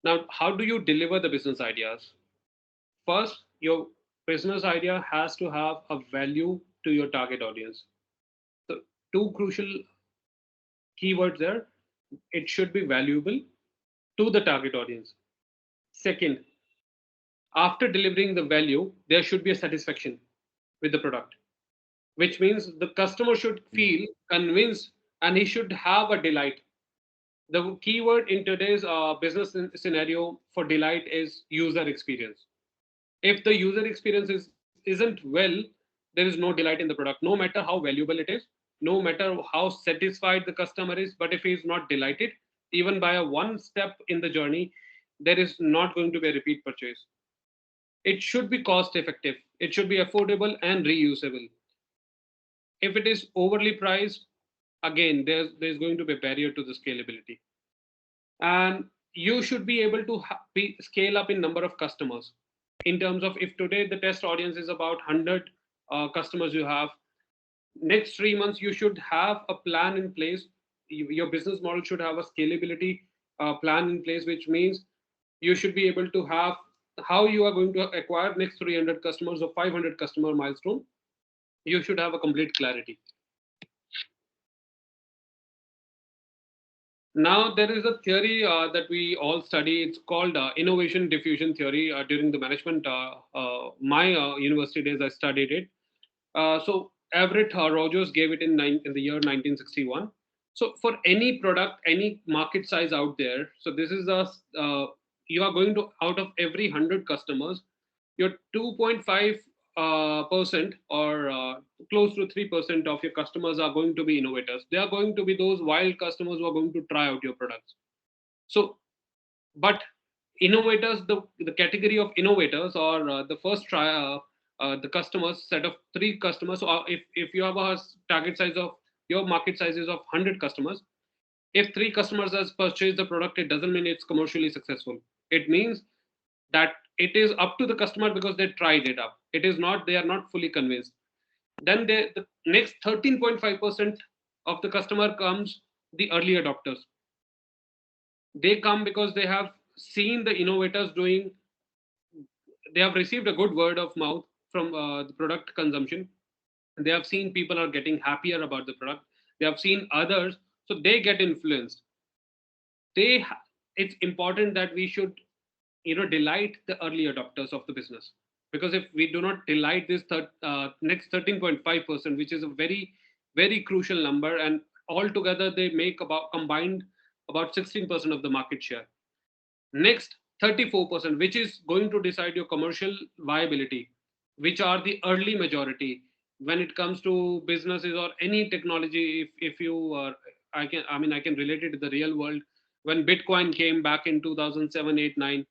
Now, how do you deliver the business ideas? First, your business idea has to have a value to your target audience. So, two crucial keywords there. It should be valuable to the target audience. Second, after delivering the value, there should be a satisfaction with the product, which means the customer should feel convinced and he should have a delight. The keyword in today's business scenario for delight is user experience. If the user experience isn't well, there is no delight in the product, no matter how valuable it is, no matter how satisfied the customer is. But if he is not delighted, even by a one step in the journey, there is not going to be a repeat purchase. It should be cost effective. It should be affordable and reusable. If it is overly priced, again, there's going to be a barrier to the scalability. And you should be able to scale up in number of customers. In terms of, if today the test audience is about 100 customers you have, next 3 months you should have a plan in place. Your business model should have a scalability plan in place, which means you should be able to have how you are going to acquire next 300 customers or 500 customer milestone. You should have a complete clarity. Now, there is a theory that we all study. It's called innovation diffusion theory. During the management, my university days, I studied it. So Everett Rogers gave it in the year 1961. So for any product, any market size out there, so this is you are going to, out of every 100 customers, your 2.5% or close to 3% of your customers are going to be innovators. They are going to be those wild customers who are going to try out your products. So, but innovators, the category of innovators, or the first try, the customers, set of 3 customers. So if you have a target size of, your market size is of 100 customers, if 3 customers has purchased the product, it doesn't mean it's commercially successful. It means that it is up to the customer because they tried it up. It is not, they are not fully convinced. Then the next 13.5% of the customer comes the early adopters. They come because they have seen the innovators doing, they have received a good word of mouth from the product consumption. They have seen people are getting happier about the product. They have seen others, so they get influenced. It's important that we should, delight the early adopters of the business, because if we do not delight this next 13.5%, which is a very, very crucial number, and altogether they make about combined about 16% of the market share. Next, 34%, which is going to decide your commercial viability, which are the early majority when it comes to businesses or any technology. If you are, I can relate it to the real world. When Bitcoin came back in 2007, 8, 9,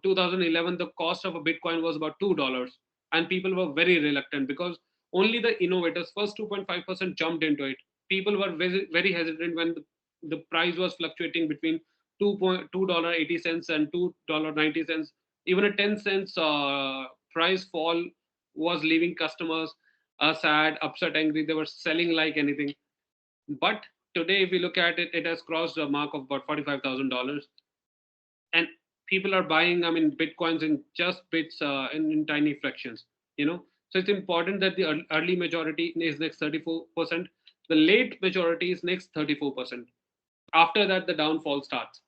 2011, the cost of a Bitcoin was about $2, and people were very reluctant because only the innovators, first 2.5% jumped into it. People were very, very hesitant when the price was fluctuating between $2.80 and $2.90. Even a 10 cents price fall was leaving customers sad, upset, angry. They were selling like anything. But today, if we look at it, it has crossed a mark of about $45,000, and people are buying, bitcoins in just bits, in tiny fractions. So it's important that the early majority is next 34%. The late majority is next 34%. After that, the downfall starts.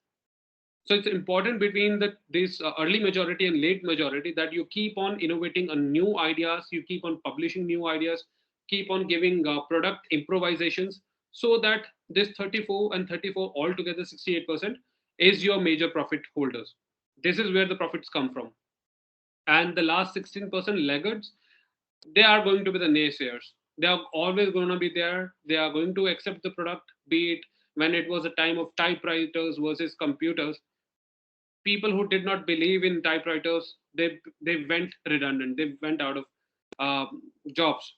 So it's important between this early majority and late majority that you keep on innovating on new ideas, you keep on publishing new ideas, keep on giving product improvisations, so that this 34 and 34 altogether 68% is your major profit holders. This is where the profits come from. And the last 16% laggards, they are going to be the naysayers. They are always going to be there. They are going to accept the product, be it when it was a time of typewriters versus computers. People who did not believe in typewriters, they went redundant. They went out of jobs.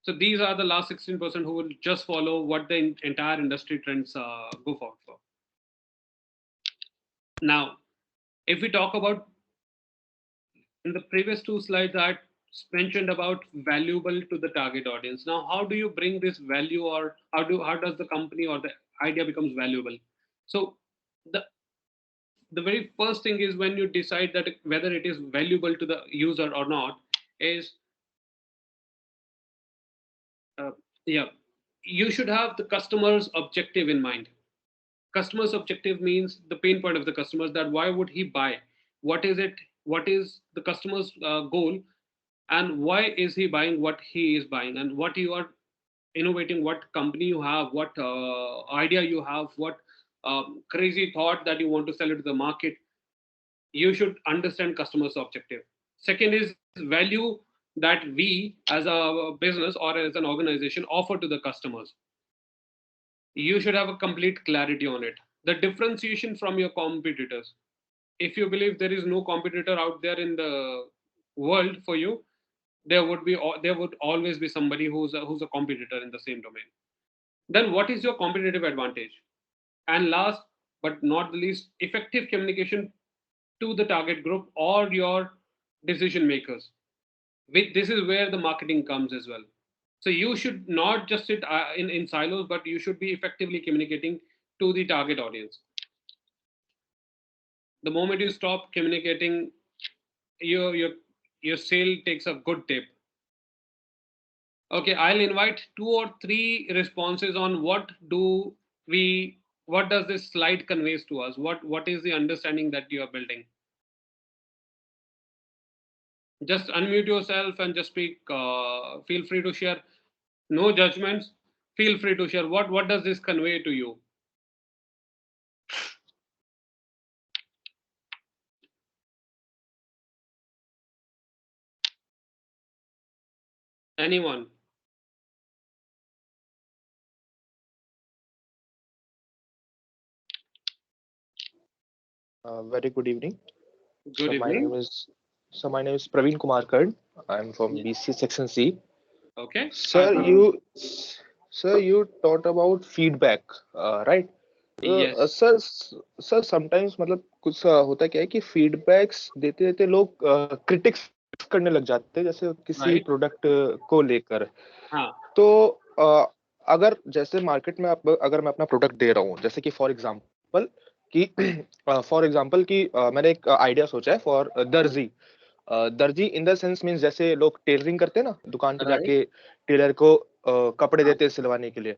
So these are the last 16% who will just follow what the entire industry trends go for. Now, if we talk about, in the previous two slides, I mentioned about valuable to the target audience. Now, how do you bring this value, or how does the company or the idea becomes valuable? So the very first thing is, when you decide that whether it is valuable to the user or not, is you should have the customer's objective in mind. Customer's objective means the pain point of the customers, that why would he buy, what is it, what is the customer's goal, and why is he buying what he is buying, and what you are innovating, what company you have, what idea you have, what crazy thought that you want to sell it to the market. You should understand customer's objective. Second is value that we as a business or as an organization offer to the customers. You should have a complete clarity on it. The differentiation from your competitors. If you believe there is no competitor out there in the world for you, there would always be somebody who's a competitor in the same domain. Then what is your competitive advantage? And last but not the least, effective communication to the target group or your decision makers. This is where the marketing comes as well. So you should not just sit in silos, but you should be effectively communicating to the target audience. The moment you stop communicating, your sale takes a good dip. Okay, I'll invite 2 or 3 responses on what does this slide conveys to us? What is the understanding that you are building? Just unmute yourself and just speak. Feel free to share. No judgments. Feel free to share. What does this convey to you? Anyone? Very good evening. Good evening. My name is Praveen Kumar Kard. I'm from BC Section C. Okay. Sir, you talked about feedback, right? Yes. Sir, sometimes मतलब कुछ होता क्या है कि feedbacks देते देते लोग critics करने लग जाते हैं, जैसे किसी प्रोडक्ट को लेकर. तो अगर जैसे मार्केट में अगर मैं अपना प्रोडक्ट दे रहा हूँ, जैसे कि फॉर एग्जांपल कि मैंने एक आइडिया सोचा है फॉर दर्जी इन द सेंस मींस जैसे लोग टेलरिंग करते हैं ना, दुकान पे जाके टेलर को कपड़े देते हैं सिलवाने के लिए.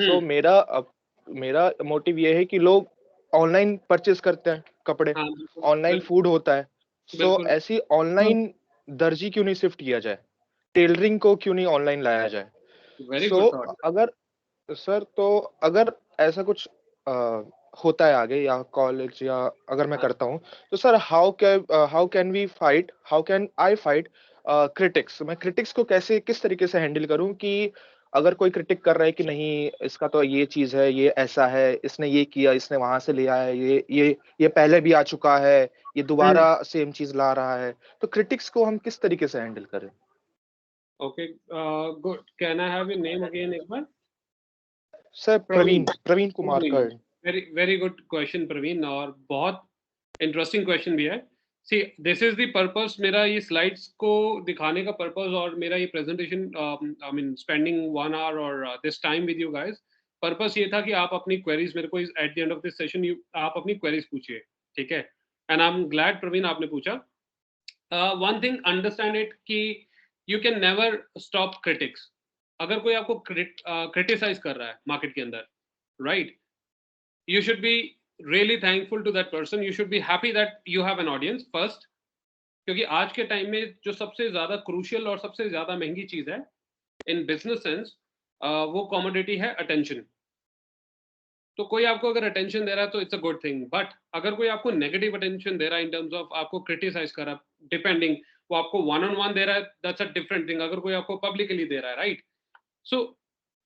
सो मेरा मोटिव ये है कि लोग ऑनलाइन परचेस करते हैं कपड़े, ऑनलाइन फूड होता है. सो ऐसी ऑनलाइन दर्जी क्यों नहीं शिफ्ट किया जाए, टेलरिंग को क्यों नहीं ऑनलाइन लाया जाए? सो सर तो अगर ऐसा कुछ होता है आगे या कॉलेज या अगर मैं करता हूँ तो sir how can I fight critics? मैं क्रिटिक्स को कैसे किस तरीके से हैंडल करूँ कि अगर कोई क्रिटिक कर रहा है कि नहीं इसका तो ये चीज है, ये ऐसा है, इसने ये किया, इसने वहां से लिया है, ये पहले भी आ चुका है, ये दोबारा सेम चीज ला रहा है, तो क्रिटिक्स को हम किस तरीके से हैंडल करें? Okay, good. Can I have your name again एक बार? Sir Praveen Kumar Karn. Very very good question Praveen, और बहुत इंटरेस्टिंग क्वेश्चन भी है। See, this is the purpose, मेरा ये स्लाइड्स को दिखाने का पर्पस और मेरा ये presentation, I mean spending 1 hour और this time with you guys, purpose ये था कि आप अपनी क्वेरीज मेरे को at the end of this session आप अपनी क्वेरीज पूछिए, ठीक है? And I am glad Praveen आपने पूछा। वन थिंग अंडरस्टैंड इट कि you can never stop critics. अगर कोई आपको क्रिटिसाइज कर रहा है मार्केट के अंदर, right, you should be really thankful to that person. You should be happy that you have an audience first, क्योंकि आज के टाइम में जो सबसे ज्यादा क्रूशियल और सबसे ज्यादा महंगी चीज है इन बिजनेस सेंस, वो कॉमोडिटी है अटेंशन। तो कोई आपको अगर अटेंशन दे रहा है तो it's a good thing, but अगर कोई आपको नेगेटिव अटेंशन दे रहा है इन टर्म्स ऑफ आपको क्रिटिसाइज कर रहा है, डिपेंडिंग वो आपको वन ऑन वन दे रहा है, दैट्स अ डिफरेंट थिंग। अगर कोई आपको पब्लिकली दे रहा है, right, so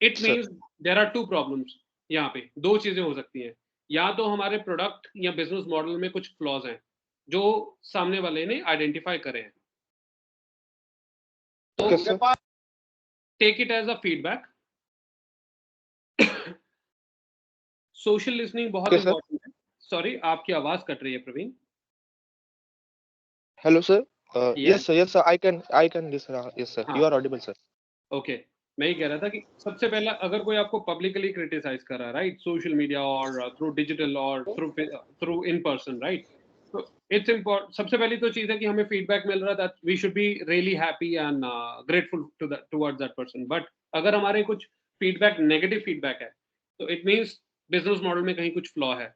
it means there are two problems. यहाँ पे दो चीजें हो सकती हैं, या तो हमारे प्रोडक्ट या बिजनेस मॉडल में कुछ फ्लॉज हैं जो सामने वाले ने आइडेंटिफाई करे हैं, तो take it as a feedback. Social listening बहुत इंपॉर्टेंट है। सॉरी, आपकी आवाज कट रही है Praveen. Hello sir, yes sir, I can listen, yes sir, you are audible sir. Okay, मैं ये कह रहा था कि सबसे पहला, अगर कोई आपको पब्लिकली क्रिटिसाइज कर रहा है, राइट, सोशल मीडिया और थ्रू डिजिटल और थ्रू इन पर्सन, राइट, तो इट्स इम्पोर्टेंट। सबसे पहली तो चीज है कि हमें फीडबैक मिल रहा है, that we should be really happy and grateful towards that person. But अगर हमारे कुछ फीडबैक नेगेटिव फीडबैक है तो इट मीन्स बिजनेस मॉडल में कहीं कुछ फ्लॉ है,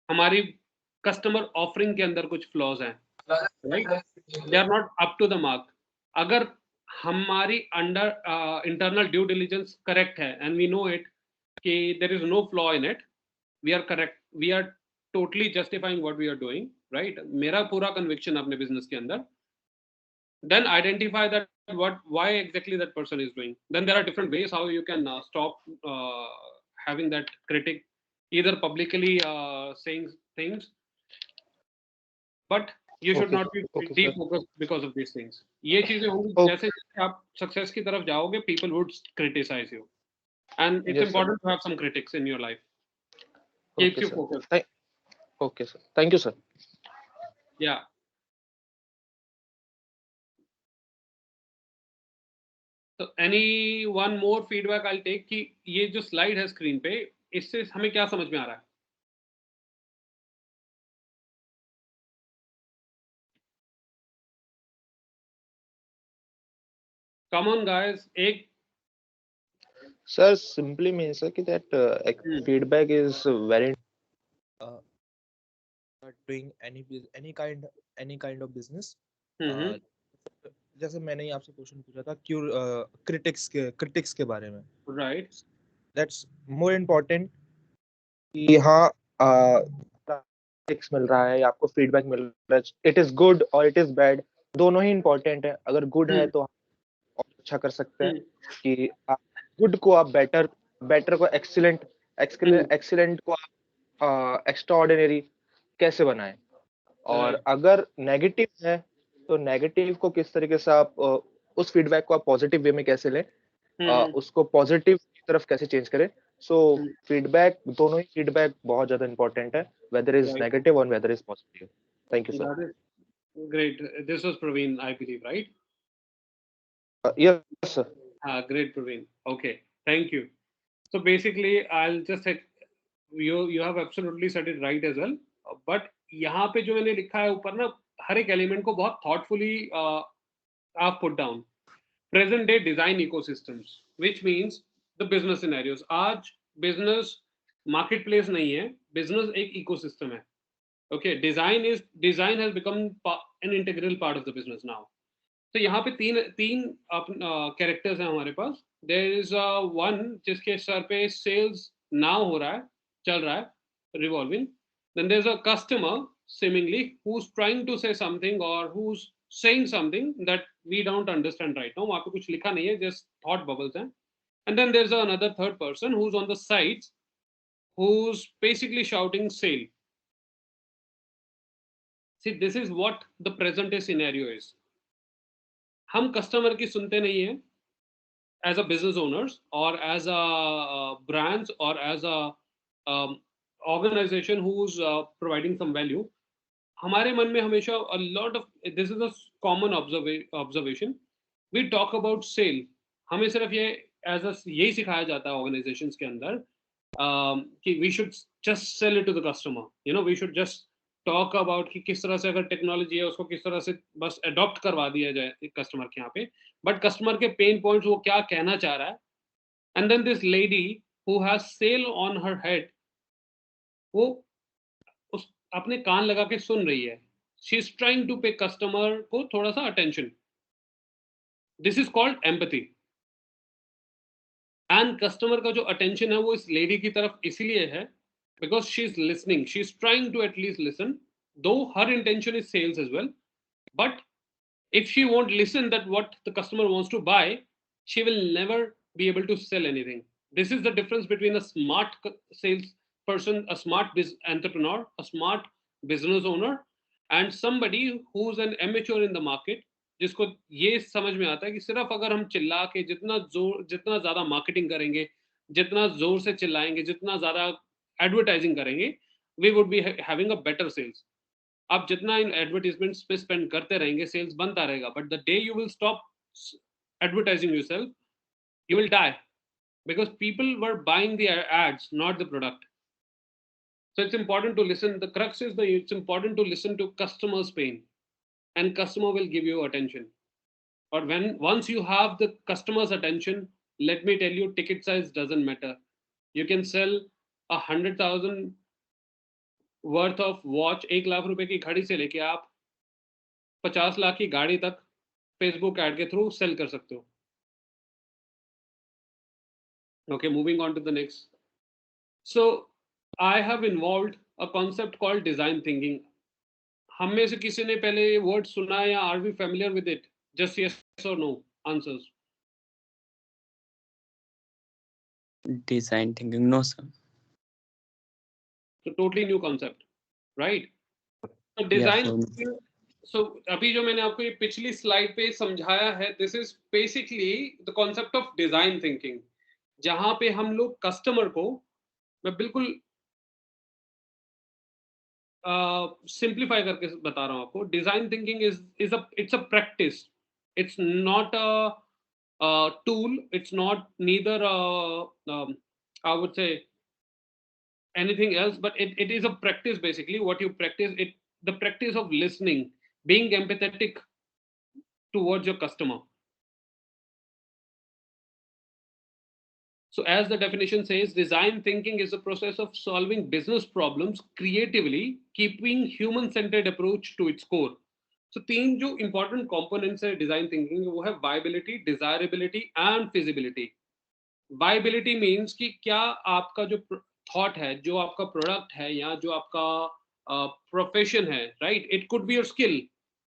हमारी कस्टमर ऑफरिंग के अंदर कुछ फ्लॉज हैं, right, they are not up to the mark. अगर हमारी under internal due diligence correct है एंड वी नो इट कि there is no flaw in it, we are correct, we are totally justifying what we are doing, right, मेरा पूरा conviction अपने business के अंदर, then identify that why exactly that person is doing. Then there are different ways how you can stop having that critic, either publicly saying things, but you should not be defocused because of these things. ये चीजें होंगी, जैसे जैसे आप success की तरफ जाओगे, people would criticize you, and it's important to have some critics in your life. Keeps you focused. Okay sir, thank you sir. Yeah. तो any one more feedback I take कि ये जो स्लाइड है screen पे, इससे हमें क्या समझ में आ रहा है? कम ऑन गाइस, एक सर सिंपली मींस कि that feedback is very doing any kind of business. जैसे मैंने ही आपसे क्वेश्चन पूछा था क्यों क्रिटिक्स के बारे में, राइट, दैट्स मोर इम्पोर्टेंट कि हाँ क्रिटिक्स मिल रहा है या आपको फीडबैक मिल रहा है, इट इज गुड और इट इज बैड, दोनों ही इम्पोर्टेंट है। अगर गुड है तो आप अच्छा कर सकते हैं कि गुड को आप बेटर को एक्सीलेंट को आप एक्स्ट्रा ऑर्डिनरी कैसे बनाएं, और अगर नेगेटिव है तो नेगेटिव को किस तरीके से आप उस फीडबैक को आप पॉजिटिव वे में कैसे लें, उसको पॉजिटिव की तरफ कैसे चेंज करें। सो फीडबैक, दोनों ही फीडबैक बहुत ज्यादा इंपॉर्टेंट है, वेदर इज नेगेटिव और whether is positive. Thank you sir. Great, this was Praveen I believe, right? Yes sir. हाँ, great Praveen, okay, thank you. So basically I'll just say you have absolutely said it right as well, but यहाँ पे जो मैंने लिखा है ऊपर ना, हर एक एलिमेंट को बहुत थॉटफुली आप put down. Present day design ecosystems, which means the business scenarios. आज बिजनेस मार्केट प्लेस नहीं है, बिजनेस एक इकोसिस्टम है। Okay, design has become an integral part of the business now. तो यहाँ पे तीन कैरेक्टर्स हैं हमारे पास। there is one जिसके सर पे sales now हो रहा है, चल रहा है, revolving. Then there's a customer seemingly who's trying to say something or who's saying something that we don't understand right now. वहाँ पे कुछ लिखा नहीं है, just thought bubbles हैं. And then there's another third person who's on the sides, who's basically shouting sale. See, this is what the present day scenario is. हम customer की सुनते नहीं हैं as a business owners or as a brands or as a organization who's providing some value. हमारे मन में हमेशा a lot of, this is a common observation, we talk about sale. हमें सिर्फ ये as a यही सिखाया जाता है organizations के अंदर कि we should just sell it to the customer, you know, we should just talk about कि किस तरह से अगर टेक्नोलॉजी है उसको किस तरह से बस अडॉप्ट करवा दिया जाए कस्टमर के यहाँ पे, बट कस्टमर के पेन पॉइंट्स वो क्या कहना चाह रहा है. And then this lady who has cell on her head, वो उस अपने कान लगा के सुन रही है. She is trying to pay customer को थोड़ा सा attention. This is called empathy. And customer का जो अटेंशन है वो इस लेडी की तरफ इसीलिए है because she is listening, she is trying to at least listen, though her intention is sales as well. But if she won't listen that what the customer wants to buy, she will never be able to sell anything. This is the difference between a smart sales person, a smart entrepreneur, a smart business owner, and somebody who's an amateur in the market, जिसको ये समझ में आता है कि सिर्फ अगर हम चिल्ला के जितना ज्यादा मार्केटिंग करेंगे, जितना जोर से चिल्लाएंगे, जितना ज्यादा एडवर्टाइजिंग करेंगे, we would be having a better sales. आप जितना इन एडवर्टाइजमेंट्स पे स्पेंड करते रहेंगे, सेल्स बनता रहेगा. But the day you will stop advertising yourself, you will die, because people were buying the ads, not the product. So it's important to listen. The crux is it's important to listen to customers' pain, and customer will give you attention. Or once you have the customer's attention, let me tell you, ticket size doesn't matter. You can sell 100,000 worth of watch, 1 lakh रुपए की घड़ी से लेके आप 50 लाख की गाड़ी तक Facebook ad के थ्रू सेल कर सकते हो. Okay, moving on to the next. So I have involved a concept called design thinking. हम में से किसी ने पहले ये वर्ड सुना या are we familiar with it? Just yes or no answers. Design thinking, no sir. So totally new concept, right? So design. Yeah, so अभी जो मैंने आपको ये पिछली स्लाइड पे समझाया है, this is basically the concept of design thinking, जहाँ पे हम लोग कस्टमर को, मैं बिल्कुल सिंप्लीफाई करके बता रहा हूँ आपको. Design thinking it's a practice, it's not a tool, it's not neither I would say anything else, but it is a practice. Basically what you practice, the practice of listening, being empathetic towards your customer. So as the definition says, design thinking is the process of solving business problems creatively, keeping human-centered approach to its core. So 3 जो important components है design thinking, वो है viability, desirability and feasibility. Viability means कि क्या आपका जो thought है, जो आपका product है या जो आपका profession है, right? It could be your skill.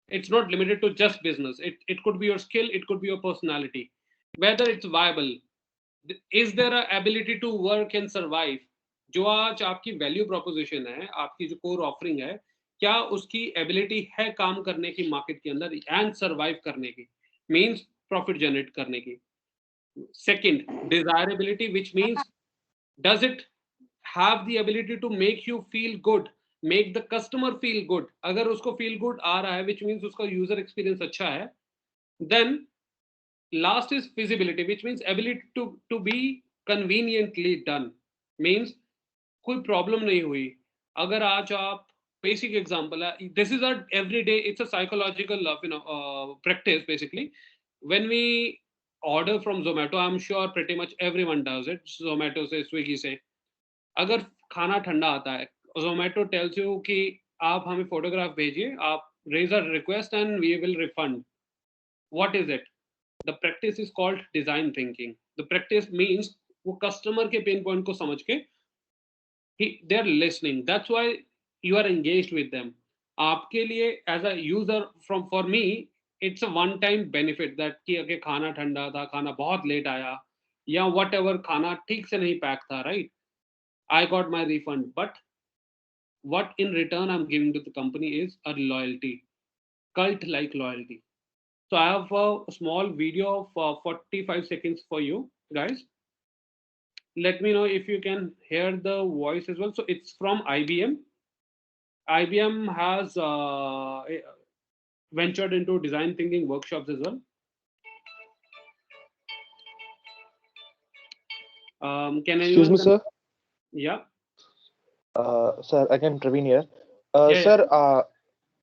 It's not limited to just business. It could be your skill, it could be your personality. Whether it's viable, is there a ability to work and survive? जो आज आपकी value proposition है, आपकी जो core offering है, क्या उसकी ability है काम करने की मार्केट के अंदर एंड सर्वाइव करने की, मींस प्रॉफिट जनरेट करने की. Second, desirability, which means does it have the ability to make you feel good, make the customer feel good. अगर उसको फील गुड आ रहा है, व्हिच मींस उसका यूजर एक्सपीरियंस अच्छा है. Then last is feasibility, which means ability to be conveniently done, means कोई problem नहीं हुई. अगर आज आप, बेसिक एग्जांपल है, this is our everyday, it's a psychological practice basically. When we order from Zomato, I'm sure pretty much everyone does it, Zomato से, Swiggy से. अगर खाना ठंडा आता है, Zomato tells you कि आप हमें फोटोग्राफ भेजिए, आप raise a request and we will refund. What is it? The practice is called design thinking. The practice means वो customer के pain point को समझ के they're listening. That's why you are engaged with them. आपके लिए as a user for me it's a one time benefit that कि अगर खाना ठंडा था, खाना बहुत लेट आया या whatever खाना ठीक से नहीं पैक था, right? I got my refund, but what in return I'm giving to the company is a loyalty, cult like loyalty. So I have a small video of 45 seconds for you guys. Let me know if you can hear the voice as well. So it's from IBM. IBM has ventured into design thinking workshops as well. Can Excuse me, sir. Yeah. Sir, again, Praveen here. Yeah, Sir,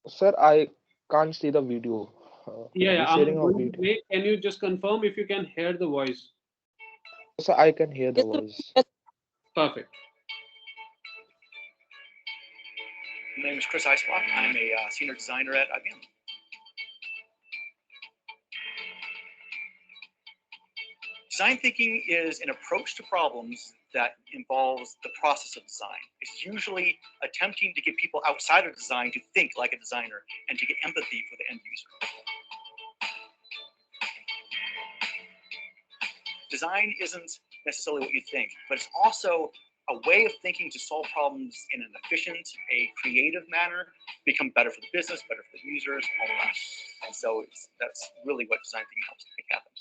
sir, I can't see the video. Yeah, Are you sharing I'm a going to video? play. Can you just confirm if you can hear the voice? Sir, I can hear the voice. Perfect. My name is Chris Eisbach. I'm a senior designer at IBM. Design thinking is an approach to problems that involves the process of design. It's usually attempting to get people outside of design to think like a designer and to get empathy for the end user. Design isn't necessarily what you think, but it's also a way of thinking to solve problems in an efficient, a creative manner, become better for the business, better for the users, all of that. And so that's really what design thinking helps make happen.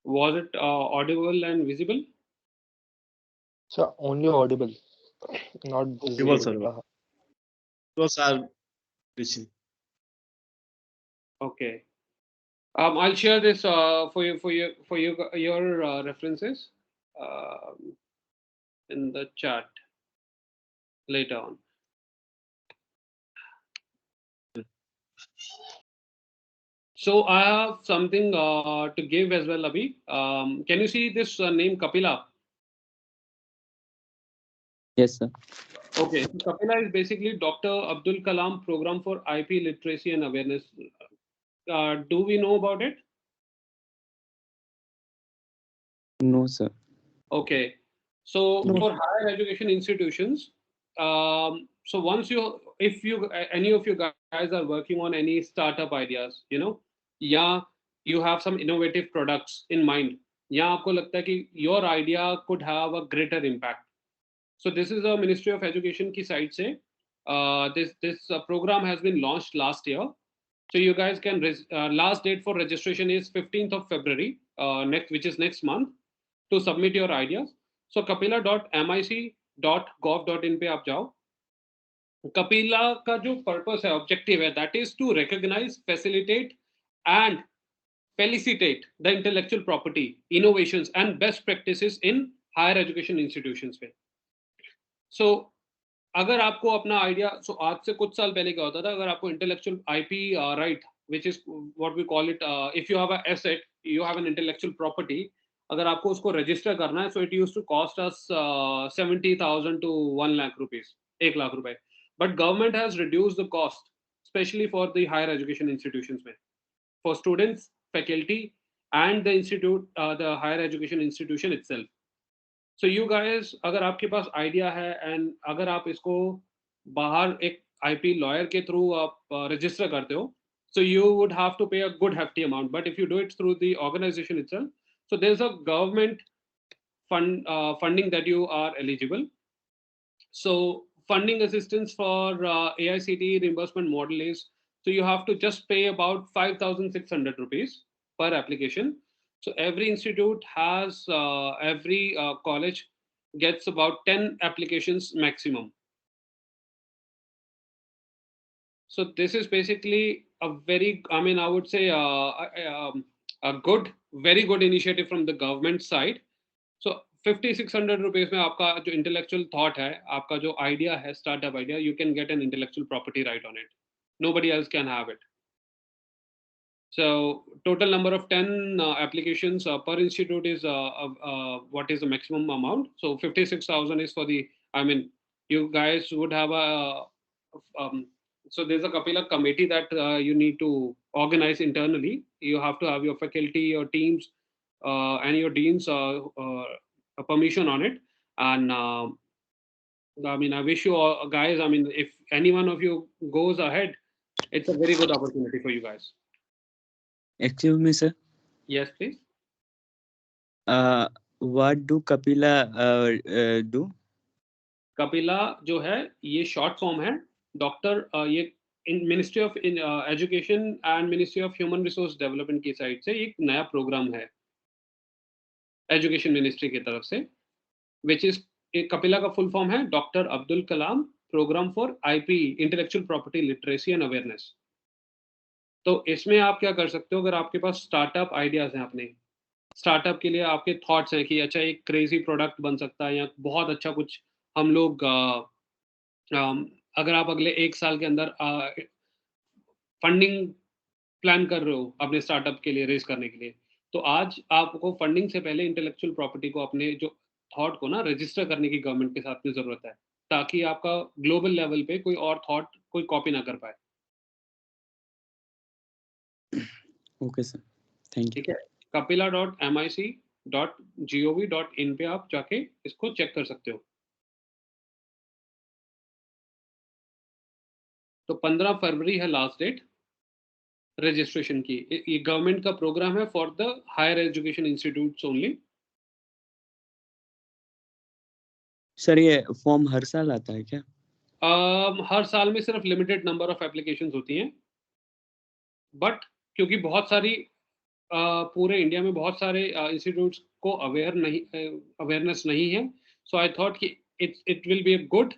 Was it audible and visible? Sir, only audible, not Audible, sir. visible. Those are reaching. Okay. I'll share this for your references in the chat later on. So I have something to give as well, Abhi. Can you see this name Kapila? Yes, sir. Okay, so Kapila is basically Dr. Abdul Kalam Program for IP Literacy and Awareness. Do we know about it? No, sir. Okay, so No. for higher education institutions, so once if any of you guys are working on any startup ideas, yeah, you have some innovative products in mind, या आपको लगता है कि your idea could have a greater impact. So this is a Ministry of Education की side से this program has been launched last year. So you guys can last date for registration is 15th of February which is next month to submit your ideas. So kapila.mic.gov.in पे आप जाओ. Kapila का जो purpose है, objective है, that is to recognize, facilitate and felicitate the intellectual property, innovations and best practices in higher education institutions पे. So अगर आपको अपना आइडिया आज से कुछ साल पहले क्या होता था, अगर आपको intellectual IP right which is what we call it, if you have a asset, you have an intellectual property, अगर आपको उसको रजिस्टर करना है, so it used to cost us 70,000 to 1 lakh rupees, 1 lakh रुपए. But government has reduced the cost specially for the higher education institutions में, for students, faculty and the institute, the higher education institution itself. So you guys, अगर आपके पास idea है and अगर आप इसको बाहर एक आईपी लॉयर के थ्रू आप रजिस्टर करते हो, so you would have to pay a good hefty amount. But if you do it through the organization itself, so there's a government funding that you are eligible. So funding assistance for AICTE reimbursement model is, so you have to just pay about 5,600 rupees per application. So every institute has, every college gets about 10 applications maximum. So this is basically a very, I mean, I would say a good, very good initiative from the government side. So 5,600 rupees में आपका जो intellectual thought है, आपका जो idea है, startup idea, you can get an intellectual property right on it. Nobody else can have it. So total number of 10 applications per institute is what is the maximum amount. So 56,000 is for the, I mean, you guys would have a, so there's a Kapila committee that you need to organized internally. You have to have your faculty, your teams, and your deans a permission on it. And I mean, I wish you all, guys, I mean, if any one of you goes ahead, it's a very good opportunity for you guys. Excuse me, sir. Yes, please. What do Kapila do? Kapila जो है ये short form है doctor ये ministry of education and ministry of human resource development की side से एक नया programme है एजुकेशन मिनिस्ट्री की तरफ से, विच इज कपिला का फुल फॉर्म है doctor Abdul Kalam program for IP, intellectual property literacy and awareness. तो इसमें आप क्या कर सकते हो, अगर आपके पास स्टार्टअप आइडियाज हैं, अपने स्टार्टअप के लिए आपके थॉट्स हैं कि अच्छा एक क्रेजी प्रोडक्ट बन सकता है या बहुत अच्छा कुछ हम लोग अगर आप अगले 1 साल के अंदर फंडिंग प्लान कर रहे हो अपने स्टार्टअप के लिए रेज करने के लिए, तो आज आपको फंडिंग से पहले इंटेलेक्चुअल प्रॉपर्टी को, अपने जो थॉट को ना रजिस्टर करने की गवर्नमेंट के साथ में जरूरत है, ताकि आपका ग्लोबल लेवल पे कोई और थॉट कोई कॉपी ना कर पाए। Okay sir, thank you. ठीक है, kapila.mic.gov.in पे आप जाके इसको चेक कर सकते हो। तो 15 फरवरी है लास्ट डेट रजिस्ट्रेशन की। ये गवर्नमेंट का प्रोग्राम है for the higher education institutes only. Sir ये फॉर्म हर साल आता है क्या? हर साल में सिर्फ लिमिटेड नंबर ऑफ एप्लीकेशंस होती हैं, बट क्योंकि बहुत सारी पूरे इंडिया में बहुत सारे इंस्टीट्यूट्स को अवेयरनेस नहीं है, सो आई थॉट कि it will be a good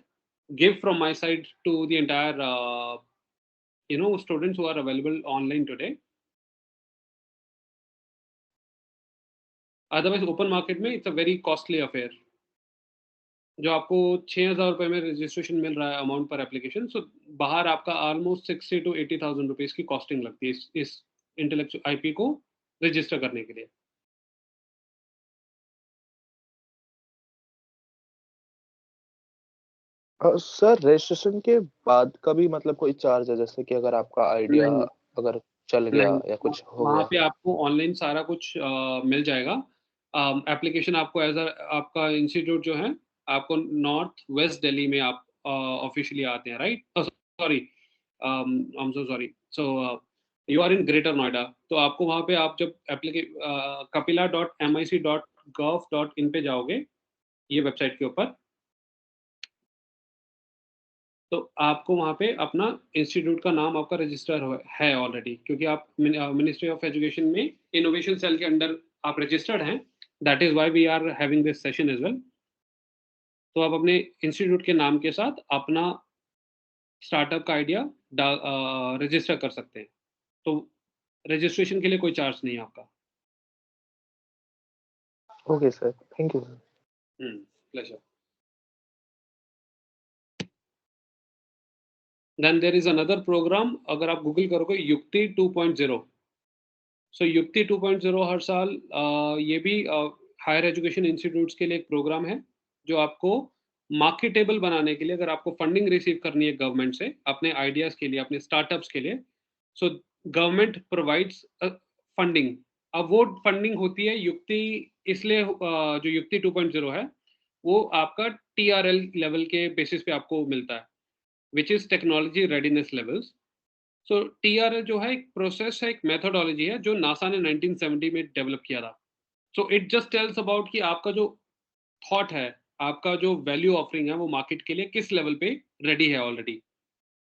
gift from my side to the entire students who are available online today. Otherwise open market में it's a very costly affair, जो आपको 6,000 रुपए में registration मिल रहा है अमाउंट पर application, सो बाहर आपका ऑलमोस्ट 60 to 80,000 रुपीज की कॉस्टिंग लगती है इस इंटेलेक्चुअल आईपी को रजिस्टर करने के लिए। सर रजिस्ट्रेशन के बाद का भी मतलब कोई चार्ज है, जैसे कि अगर आपका आइडिया अगर चल गया या कुछ हो वहाँ गया? पे आपको ऑनलाइन सारा कुछ मिल जाएगा। एप्लीकेशन आपको एज आपका इंस्टीट्यूट जो है आपको नॉर्थ वेस्ट दिल्ली में आप ऑफिशियली आते हैं, right? Sorry, I am so sorry, so you are in greater Noida, तो आपको वहाँ पे आप जब kapila.mic.gov.in पे जाओगे, ये वेबसाइट के ऊपर, तो आपको वहाँ पे अपना इंस्टीट्यूट का नाम आपका रजिस्टर है ऑलरेडी, क्योंकि आप मिनिस्ट्री ऑफ एजुकेशन में इनोवेशन सेल के अंडर आप रजिस्टर्ड हैं। That is why we are having this session as well. तो आप अपने इंस्टीट्यूट के नाम के साथ अपना स्टार्टअप का आइडिया रजिस्टर कर सकते हैं। तो रजिस्ट्रेशन के लिए कोई चार्ज नहीं है आपका। Okay sir, thank you. Pleasure. Then there is another program, अगर आप गूगल करोगे युक्ति 2.0, सो युक्ति 2.0 हर साल ये भी हायर एजुकेशन इंस्टीट्यूट्स के लिए एक प्रोग्राम है, जो आपको मार्केटेबल बनाने के लिए, अगर आपको फंडिंग रिसीव करनी है गवर्नमेंट से अपने आइडियाज के लिए, अपने स्टार्टअप्स के लिए, सो गवर्नमेंट प्रोवाइड्स फंडिंग। अब वो फंडिंग होती है युक्ति, इसलिए जो युक्ति 2.0 है वो आपका TRL लेवल के बेसिस पे आपको मिलता है, which is technology readiness levels. So TRL जो है एक प्रोसेस है, एक मेथोडोलॉजी है जो नासा ने 1970 में डेवलप किया था। So it just tells about कि आपका जो थॉट है, आपका जो वैल्यू ऑफरिंग है, वो मार्केट के लिए किस लेवल पे रेडी है ऑलरेडी।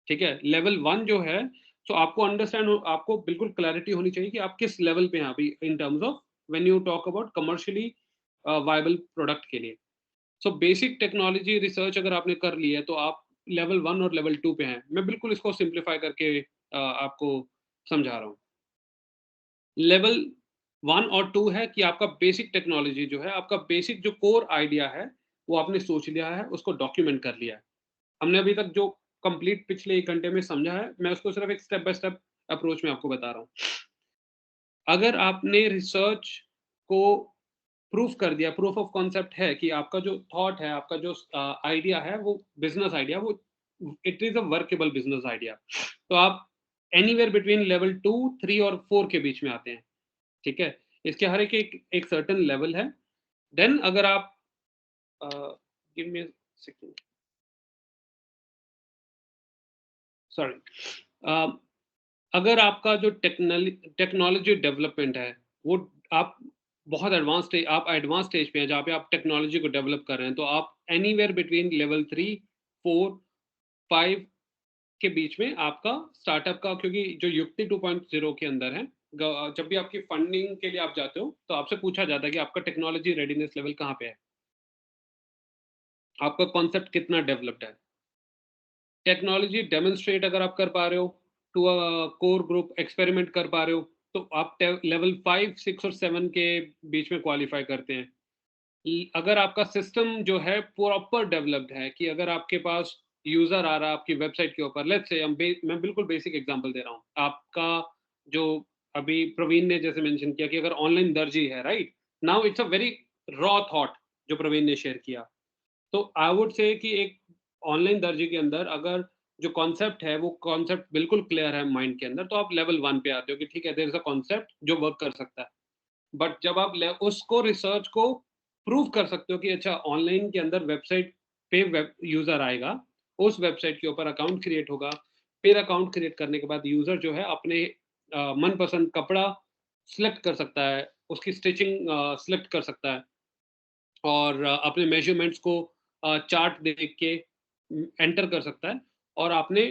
ठीक है, लेवल 1 जो है, so आपको अंडरस्टैंड, आपको बिल्कुल क्लैरिटी होनी चाहिए कि आप किस लेवल पे हैं अभी in terms of when you talk about commercially viable product के लिए। सो बेसिक टेक्नोलॉजी रिसर्च अगर आपने कर ली है तो आप लेवल 1 और लेवल 2 पे हैं। मैं बिल्कुल इसको सिंप्लीफाई करके आपको समझा रहा हूँ। लेवल 1 और 2 है कि आपका बेसिक टेक्नोलॉजी जो है, आपका बेसिक जो कोर आइडिया है वो आपने सोच लिया है, उसको डॉक्यूमेंट कर लिया है। हमने अभी तक जो कंप्लीट पिछले 1 घंटे में समझा है, मैं उसको सिर्फ एक स्टेप बाय स्टेप अप्रोच में आपको बता रहा हूँ। अगर आपने रिसर्च को प्रूफ कर दिया, प्रूफ ऑफ कॉन्सेप्ट है कि आपका जो थॉट है, आपका जो आइडिया है, वो बिजनेस आइडिया, वो it is a workable business idea, तो आप एनीवेयर बिटवीन लेवल 2, 3 और 4 के बीच में आते हैं, ठीक है। इसके हर एक सर्टेन लेवल है। देन अगर आप गिव मी सेकंड, सॉरी, अगर आपका जो टेक्नोलॉजी डेवलपमेंट है वो आप बहुत एडवांस स्टेज पे हैं जहाँ पे आप टेक्नोलॉजी को डेवलप कर रहे हैं, तो आप एनीवेयर बिटवीन लेवल 3, 4, 5 के बीच में आपका स्टार्टअप का, क्योंकि जो युक्ति 2.0 के अंदर है, जब भी आपकी फंडिंग के लिए आप जाते हो तो आपसे पूछा जाता है कि आपका टेक्नोलॉजी रेडीनेस लेवल कहाँ पे है, आपका कॉन्सेप्ट कितना डेवलप्ड है। टेक्नोलॉजी डेमोन्स्ट्रेट अगर आप कर पा रहे हो to a core group, experiment कर पा रहे हो, तो आप लेवल 5, 6 और 7 के बीच में क्वालिफाई करते हैं। अगर आपका सिस्टम जो है प्रॉपर डेवलप्ड है, कि अगर आपके पास यूजर आ रहा है आपकी वेबसाइट के ऊपर, लेट्स से मैं बिल्कुल बेसिक एग्जांपल दे रहा हूँ, आपका जो अभी प्रवीण ने जैसे मेंशन किया कि अगर ऑनलाइन दर्जी है, right now it's a very raw thought जो प्रवीण ने शेयर किया, तो आई वुड से कि एक ऑनलाइन दर्जी के अंदर अगर जो कॉन्सेप्ट है वो कॉन्सेप्ट बिल्कुल क्लियर है माइंड के अंदर, तो आप लेवल 1 पे आते हो कि ठीक है, देयर इज अ कॉन्सेप्ट जो वर्क कर सकता है। बट जब आप उसको रिसर्च को प्रूव कर सकते हो कि अच्छा ऑनलाइन के अंदर वेबसाइट पे वेब यूजर आएगा, उस वेबसाइट के ऊपर अकाउंट क्रिएट होगा, फिर अकाउंट क्रिएट करने के बाद यूजर जो है अपने मनपसंद कपड़ा सिलेक्ट कर सकता है, उसकी स्टिचिंग सिलेक्ट कर सकता है, और अपने मेजरमेंट्स को चार्ट देख के एंटर कर सकता है, और आपने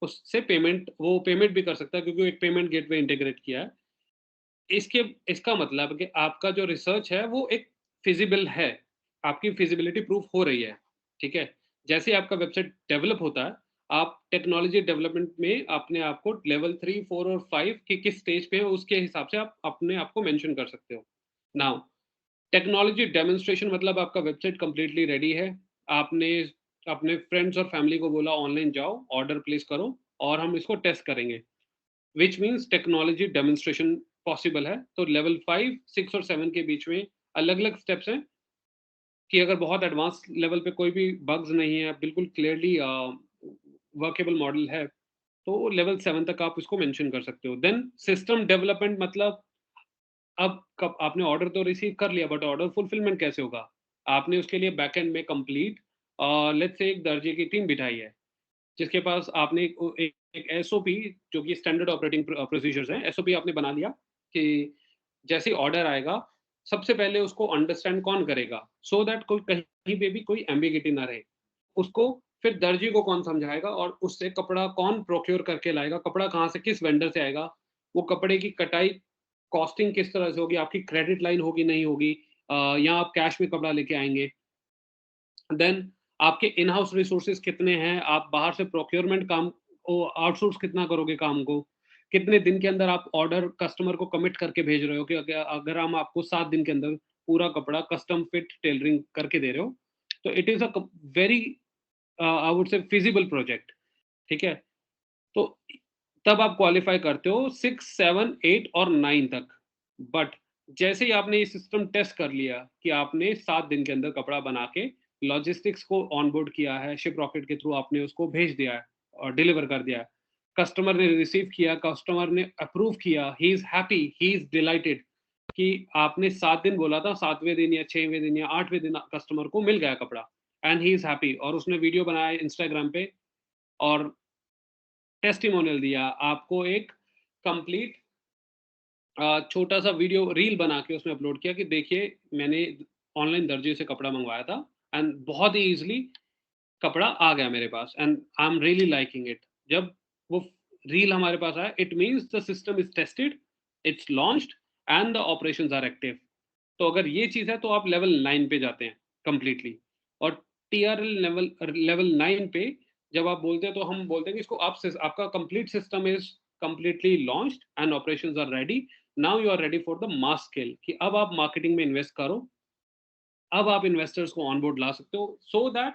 उससे वो पेमेंट भी कर सकता है क्योंकि एक पेमेंट गेटवे इंटीग्रेट किया है। इसका मतलब कि आपका जो रिसर्च है वो एक फिजिबल है, आपकी फिजिबिलिटी प्रूफ हो रही है, ठीक है। जैसे आपका वेबसाइट डेवलप होता है, आप टेक्नोलॉजी डेवलपमेंट में अपने आप को लेवल 3, 4 और 5 के किस स्टेज पे है उसके हिसाब से आप अपने आप को मेंशन कर सकते हो। नाउ टेक्नोलॉजी डेमोन्स्ट्रेशन मतलब आपका वेबसाइट कंप्लीटली रेडी है, आपने अपने फ्रेंड्स और फैमिली को बोला ऑनलाइन जाओ, ऑर्डर प्लेस करो और हम इसको टेस्ट करेंगे, which means technology demonstration possible है। तो लेवल 5, 6 और 7 के बीच में अलग अलग स्टेप्स हैं कि अगर बहुत एडवांस लेवल पे कोई भी बग्स नहीं है, बिल्कुल क्लियरली वर्केबल मॉडल है, तो लेवल 7 तक आप इसको मेंशन कर सकते हो। देन सिस्टम डेवलपमेंट मतलब अब कब आपने ऑर्डर तो रिसीव कर लिया, बट ऑर्डर फुलफिलमेंट कैसे होगा, आपने उसके लिए बैकएंड में कंप्लीट लेट्स से एक दर्जे की टीम बिठाई है जिसके पास आपने एक एसओपी जो कि स्टैंडर्ड ऑपरेटिंग प्रोसीजर्स हैं, एसओपी आपने बना लिया कि जैसे ऑर्डर आएगा सबसे पहले उसको अंडरस्टैंड कौन करेगा, सो दैट कोई कहीं पे भी कोई एम्बिगिटी ना रहे, उसको फिर दर्जी को कौन समझाएगा और उससे कपड़ा कौन प्रोक्योर करके लाएगा, कपड़ा कहाँ से किस वेंडर से आएगा, वो कपड़े की कटाई कॉस्टिंग किस तरह से होगी, आपकी क्रेडिट लाइन होगी नहीं होगी, या आप कैश में कपड़ा लेके आएंगे। देन आपके इन हाउस रिसोर्सेज कितने हैं, आप बाहर से प्रोक्योरमेंट काम आउटसोर्स कितना करोगे काम को, कितने दिन के अंदर आप ऑर्डर कस्टमर को कमिट करके भेज रहे हो कि अगर हम आपको 7 दिन के अंदर पूरा कपड़ा कस्टम फिट टेलरिंग करके दे रहे हो, तो it is a very I would say feasible project, ठीक है। तो तब आप क्वालिफाई करते हो 6, 7, 8 और 9 तक। बट जैसे ही आपने ये सिस्टम टेस्ट कर लिया कि आपने 7 दिन के अंदर कपड़ा बना के लॉजिस्टिक्स को ऑनबोर्ड किया है, शिप रॉकेट के थ्रू आपने उसको भेज दिया है और डिलीवर कर दिया है, कस्टमर ने रिसीव किया, कस्टमर ने अप्रूव किया, he is happy, he is dilated कि आपने 7 दिन बोला था, 7वें दिन या 6वें दिन या 8वें दिन कस्टमर को मिल गया कपड़ा, एंड ही इज हैप्पी, और उसने वीडियो बनाया इंस्टाग्राम पे और टेस्टिमोनियल दिया आपको, एक कंप्लीट छोटा सा वीडियो रील बना के उसमें अपलोड किया कि देखिए मैंने ऑनलाइन दर्जी से कपड़ा मंगवाया था एंड बहुत ही इजीली कपड़ा आ गया मेरे पास and I am really liking it. जब वो रील हमारे पास आया, it means the system is tested, it's launched and the operations are active. तो अगर ये चीज है तो आप लेवल 9 पे जाते हैं कंप्लीटली, और टीआरएल लेवल 9 पे जब आप बोलते हैं तो हम बोलते हैं कि इसको आपका complete system is completely launched and operations are ready, now you are ready for the mass scale, कि अब आप मार्केटिंग में इन्वेस्ट करो, अब आप इन्वेस्टर्स को ऑनबोर्ड ला सकते हो, सो दैट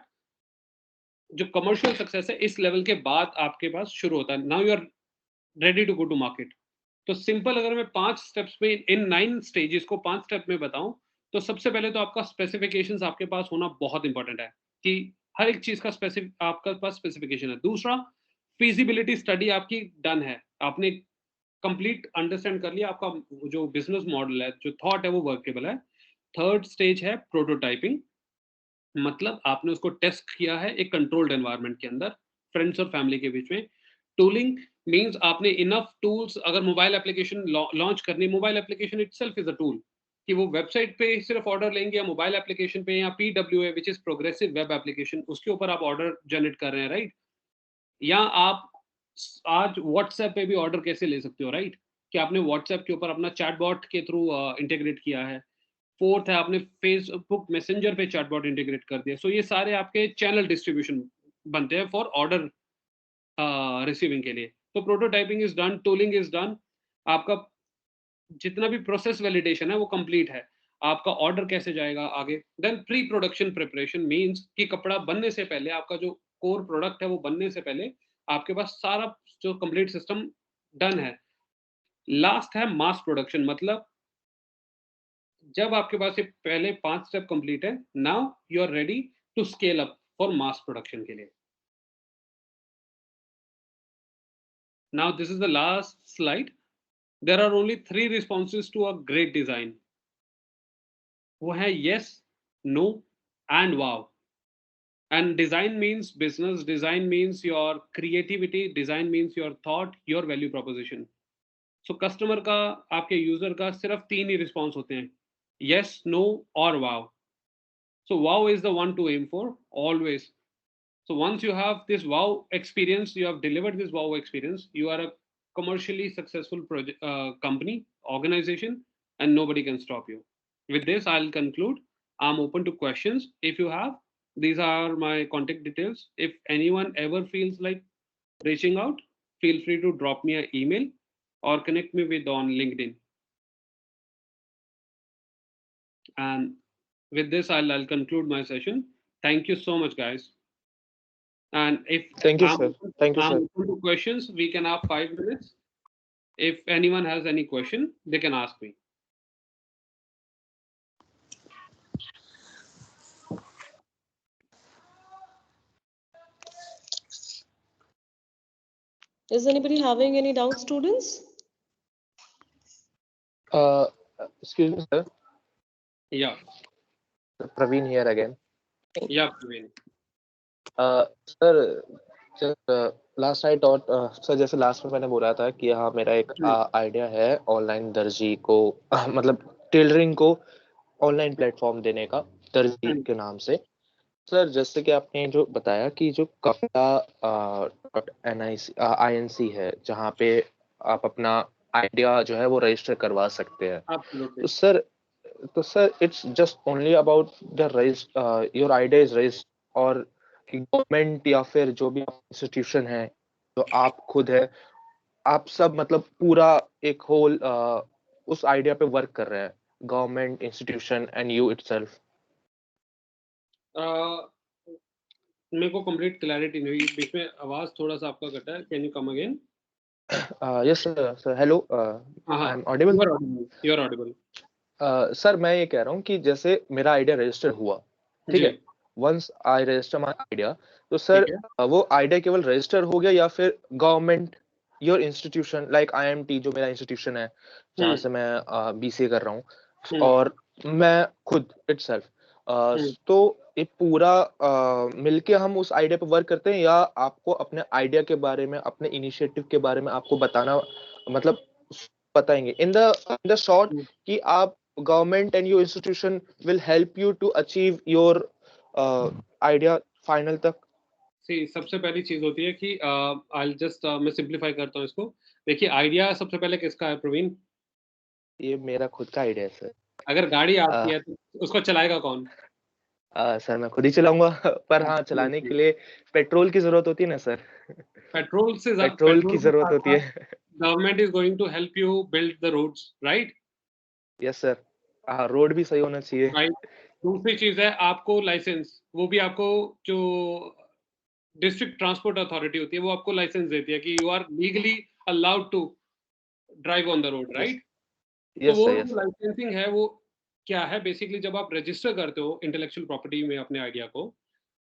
जो कमर्शियल सक्सेस है इस लेवल के बाद आपके पास शुरू होता है, now you are ready to go to market. तो सिंपल अगर मैं 5 स्टेप्स में इन 9 स्टेजेस को 5 स्टेप में बताऊं, तो सबसे पहले तो आपका स्पेसिफिकेशंस आपके पास होना बहुत इंपॉर्टेंट है कि हर एक चीज का आपका पास स्पेसिफिकेशन है। दूसरा, फिजिबिलिटी स्टडी आपकी डन है, आपने कंप्लीट अंडरस्टैंड कर लिया, आपका जो बिजनेस मॉडल है, जो थॉट है वो वर्केबल है। थर्ड स्टेज है प्रोटोटाइपिंग, मतलब आपने उसको टेस्ट किया है एक कंट्रोल्ड एनवायरनमेंट के अंदर, फ्रेंड्स और फैमिली के बीच में। टूलिंग मींस आपने इनफ टूल्स, अगर मोबाइल एप्लीकेशन लॉन्च करनी, mobile application itself is a tool, कि वो वेबसाइट पे सिर्फ ऑर्डर लेंगे या मोबाइल एप्लीकेशन पे या PWA which is progressive web application, उसके ऊपर आप ऑर्डर जनरेट कर रहे हैं, राइट? या आप आज व्हाट्सएप पे भी ऑर्डर कैसे ले सकते हो, राइट? कि आपने व्हाट्सएप के ऊपर अपना चैटबॉट के थ्रू इंटीग्रेट किया है। फोर्थ है आपने फेसबुक मैसेंजर पे चैटबॉट इंटीग्रेट कर दिया। सो ये सारे आपके चैनल डिस्ट्रीब्यूशन बनते हैं फॉर ऑर्डर रिसीविंग के लिए। तो prototyping is done, tooling is done, आपका जितना भी प्रोसेस वैलिडेशन है वो कंप्लीट है, आपका ऑर्डर कैसे जाएगा आगे। Then pre production preparation means कि कपड़ा बनने से पहले, आपका जो कोर प्रोडक्ट है वो बनने से पहले आपके पास सारा जो कंप्लीट सिस्टम डन है। लास्ट है मास प्रोडक्शन, मतलब जब आपके पास ये पहले 5 स्टेप कंप्लीट है, now you are ready to scale up for mass production के लिए। Now this is the last slide. There are only 3 responses to a great design, वो है yes, no and wow. And design means business, design means your creativity, design means your thought, your value proposition. So customer का, आपके user का सिर्फ 3 ही response होते हैं, yes, no और वाव। So wow is the one to aim for always. So once you have this wow experience, you have delivered this wow experience, you are a commercially successful project, company, organization, and nobody can stop you. With this, I'll conclude. I'm open to questions if you have. These are my contact details. If anyone ever feels like reaching out, feel free to drop me an email or connect me with on LinkedIn. And with this, I'll conclude my session. Thank you so much, guys. And if Thank you, I'm sir. Thank you, I'm sir. open to questions, we can have 5 minutes. If anyone has any question, they can ask me. Is anybody having any doubts, students? Excuse me, sir. Yeah. Praveen here again. Yeah, Praveen. Sir, just last I thought, sir, जैसे last में मैंने बोला था कि हाँ मेरा एक idea है ऑनलाइन दर्जी को मतलब टेलरिंग को ऑनलाइन प्लेटफॉर्म देने का, दर्जी के नाम से। सर जैसे कि आपने जो बताया कि जो कपड़ा INC है जहाँ पे आप अपना आइडिया जो है वो रजिस्टर करवा सकते हैं। Absolutely. तो sir it's just only about the your idea is register, और गवर्नमेंट या फिर जो भी इंस्टीट्यूशन है जो आप खुद है, आप सब मतलब पूरा एक होल उस आइडिया पे वर्क कर रहे हैं, government, institution and you itself? मेरे को कंप्लीट क्लैरिटी नहीं हुई, बीच में आवाज थोड़ा सा आपका कटा है, can you come again? Yes sir, hello, I am audible? You are audible. Sir मैं ये कह रहा हूँ कि जैसे मेरा आइडिया रजिस्टर हुआ, ठीक है, once I register my idea, तो सर वो आइडिया केवल रजिस्टर हो गया या फिर government, your institution like IIMT जो मेरा इंस्टीट्यूशन है जहाँ से मैं BCA कर रहा हूँ, और मैं खुद इटसेल्फ, तो ये पूरा मिलके हम उस आइडिया पे वर्क करते हैं, या आपको अपने आइडिया के बारे में, अपने इनिशिएटिव के बारे में आपको बताना, मतलब बताएंगे इन द शॉर्ट कि आप government and your institution will help you to achieve your idea final तक? सबसे पहली चीज होती है कि आई जस्ट मैं सिंप्लीफाई करता हूँ इसको। देखिए आइडिया सबसे पहले किसका है प्रवीण? ये मेरा खुद का आइडिया है सर। अगर गाड़ी आपकी है तो उसको चलाएगा कौन? सर मैं खुद ही चलाऊंगा, पर हाँ चलाने के लिए पेट्रोल की जरूरत होती है ना सर। पेट्रोल से पेट्रोल की जरूरत होती है। Government is going to help you build the roads, right? Yes sir, road भी सही होना चाहिए। राइट। दूसरी चीज है आपको लाइसेंस, वो भी आपको जो डिस्ट्रिक्ट ट्रांसपोर्ट अथॉरिटी होती है वो आपको लाइसेंस देती है कि you are legally allowed to drive on the road, right? तो वो लाइसेंसिंग है वो क्या है बेसिकली, जब आप रजिस्टर करते हो इंटेलेक्चुअल प्रॉपर्टी में अपने आइडिया को,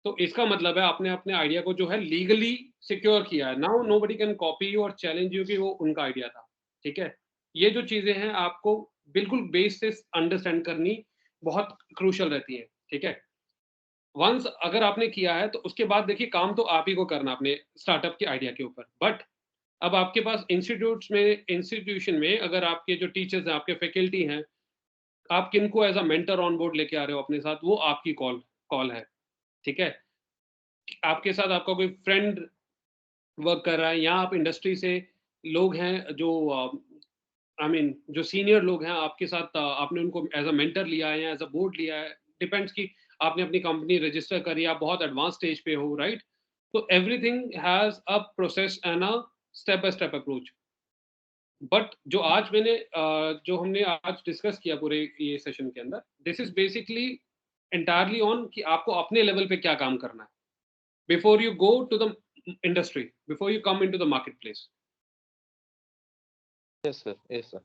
तो इसका मतलब है आपने अपने आइडिया को जो है लीगली सिक्योर किया है। Now nobody can copy you और चैलेंज यू कि वो उनका आइडिया था, ठीक है। ये जो चीजें हैं आपको बिल्कुल बेस से अंडरस्टैंड करनी बहुत क्रूशियल रहती है, ठीक है। वंस अगर आपने किया है तो उसके बाद देखिए काम तो आप ही को करना अपने स्टार्टअप के आइडिया के ऊपर। बट अब आपके पास इंस्टीट्यूशन में अगर आपके जो टीचर्स हैं, आपके फैकल्टी हैं, आप किनको as a mentor on board लेके आ रहे हो अपने साथ, वो आपकी कॉल है, ठीक है। आपके साथ आपका कोई फ्रेंड वर्क कर रहा है, या आप इंडस्ट्री से लोग हैं जो जो सीनियर लोग हैं आपके साथ, आपने उनको एज अ मेंटर लिया है या एज अ बोर्ड लिया है, डिपेंड्स कि आपने अपनी कंपनी रजिस्टर करी, आप बहुत एडवांस स्टेज पे हो, राइट। तो everything has a process and a step by step approach. But जो जो हमने आज डिस्कस किया पूरे ये सेशन के अंदर, this is basically entirely on कि आपको अपने लेवल पे क्या काम करना है before you go to the industry, before you come into the market place. Yes sir.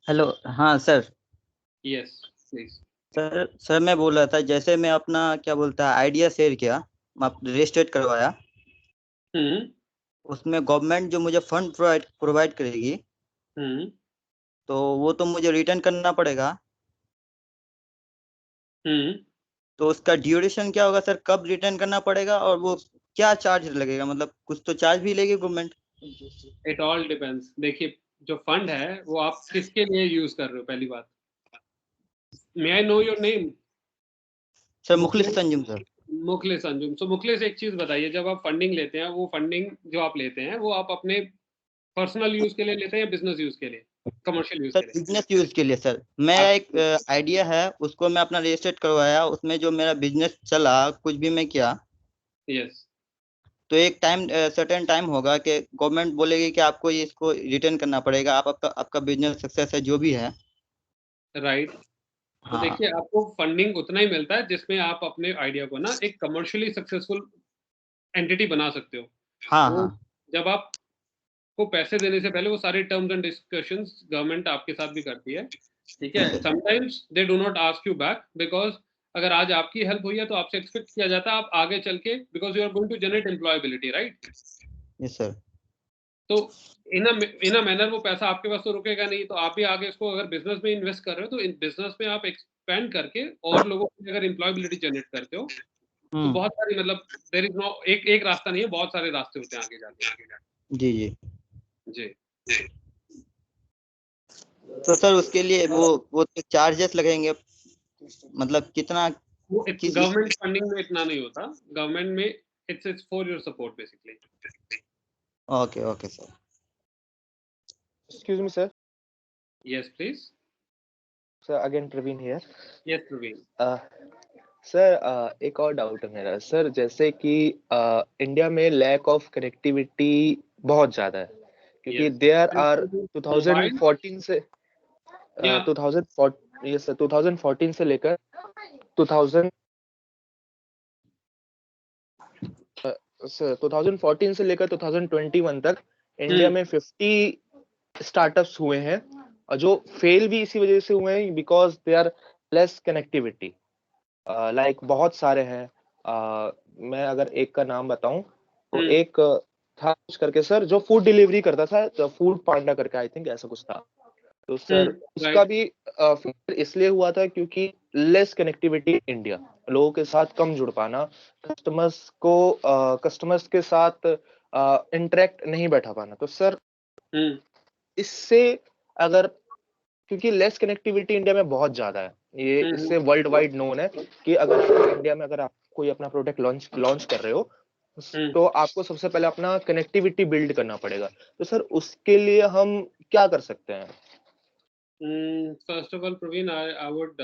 Hello, हाँ सर। Yes please. सर मैं बोल रहा था, जैसे मैं अपना क्या बोलता है आइडिया शेयर किया, रजिस्ट्रेट करवाया, उसमें गवर्नमेंट जो मुझे फंड प्रोवाइड करेगी, तो वो तो मुझे रिटर्न करना पड़ेगा। तो उसका ड्यूरेशन क्या होगा सर, कब रिटर्न करना पड़ेगा, और वो क्या चार्ज लगेगा, मतलब कुछ तो चार्ज भी लेगी गवर्नमेंट? It all depends. देखिए जो फंड है वो आप किसके लिए यूज कर रहे हो, पहली बात। May I know your name? Sir Mukhlis Anjum sir. Mukhlis Anjum. So Mukhlis, एक चीज बताइए, जब आप फंडिंग लेते हैं, वो फंडिंग जो आप लेते हैं वो आप अपने पर्सनल यूज के लिए लेते हैं या बिजनेस यूज के लिए, कमर्शियल यूज सर के लिए? बिजनेस यूज के लिए सर। मेरा एक आइडिया है, उसको मैं अपना रजिस्ट्रेट करवाया, उसमें जो मेरा बिजनेस चला, कुछ भी मैं किया, यस। तो एक टाइम सर्टेन टाइम होगा कि गवर्नमेंट बोलेगी कि आपको ये इसको रिटर्न करना पड़ेगा, आपका बिजनेस सक्सेस है जो भी है। राइट। तो हाँ देखिए आपको फंडिंग उतना ही मिलता है जिसमें आप अपने आइडिया को ना एक कमर्शियली सक्सेसफुल एंटिटी बना सकते हो। हाँ वो हाँ जब आप को पैसे देने से पहले वो सारे टर्म्स एंड डिस्कशंस गवर्नमेंट आपके साथ भी करती है, ठीक है। Sometimes they do not ask you back, because अगर आज आपकी हेल्प हुई है तो आपसे एक्सपेक्ट किया जाता है आप आगे चल के, because you are going to generate employability, right. Yes sir. तो इन अ मैनर वो पैसा आपके पास तो रुकेगा नहीं, तो आप भी आगे इसको अगर बिजनेस में इन्वेस्ट कर रहे हो तो इन बिजनेस में आप एक्सपेंड करके और लोगों की अगर एम्प्लॉयबिलिटी जनरेट करते हो तो बहुत सारी, मतलब देयर इज नो एक रास्ता नहीं है, बहुत सारे रास्ते होते हैं आगे जाके। जी जी। जी। तो सर उसके लिए वो तो चार्जेस लगेंगे, मतलब कितना? गवर्नमेंट फंडिंग में इतना नहीं होता, गवर्नमेंट में it's for your support basically. Okay okay sir. Excuse me sir. Yes please. Sir again Praveen here. Yes Praveen. Sir एक और डाउट है मेरा सर, जैसे कि इंडिया में लैक ऑफ कनेक्टिविटी बहुत ज्यादा है, क्योंकि देयर आर 2014 से 2014 से लेकर 2014 से लेकर 2021 तक इंडिया में 50 स्टार्टअप्स हुए हैं, और जो फेल भी इसी वजह से हुए हैं because they are less connectivity. Like बहुत सारे हैं। मैं अगर एक का नाम बताऊं तो एक था कुछ करके सर, जो फूड डिलीवरी करता था, तो फूड पांडा करके आई थिंक ऐसा कुछ था। तो सर उसका भी इसलिए हुआ था क्योंकि लेस कनेक्टिविटी इंडिया, लोगों के साथ कम जुड़ पाना, कस्टमर्स के साथ इंटरेक्ट नहीं बैठा पाना। तो सर इससे अगर, क्योंकि लेस कनेक्टिविटी इंडिया में बहुत ज्यादा है, ये इससे वर्ल्ड वाइड नोन है कि अगर इंडिया में अगर आप कोई अपना प्रोडक्ट लॉन्च कर रहे हो तो आपको सबसे पहले अपना कनेक्टिविटी बिल्ड करना पड़ेगा। तो सर उसके लिए हम क्या कर सकते हैं? First of all, Praveen, I would,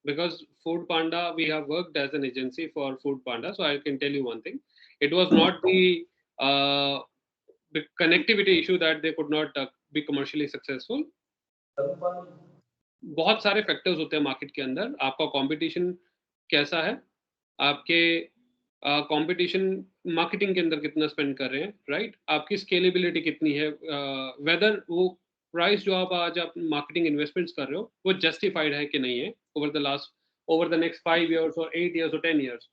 because Food Panda, we have worked as an agency for Food Panda, so I can tell you one thing. It was not the connectivity issue that they could not be commercially successful. बहुत सारे factors होते हैं market के अंदर। आपका competition कैसा है, आपके कंपटीशन मार्केटिंग के अंदर कितना स्पेंड कर रहे हैं, राइट, आपकी स्केलेबिलिटी कितनी है, वेदर वो प्राइस जो आप आज मार्केटिंग इन्वेस्टमेंट्स कर रहे हो वो जस्टिफाइड है कि नहीं है over the last over the next 5 years or 8 years or 10 years.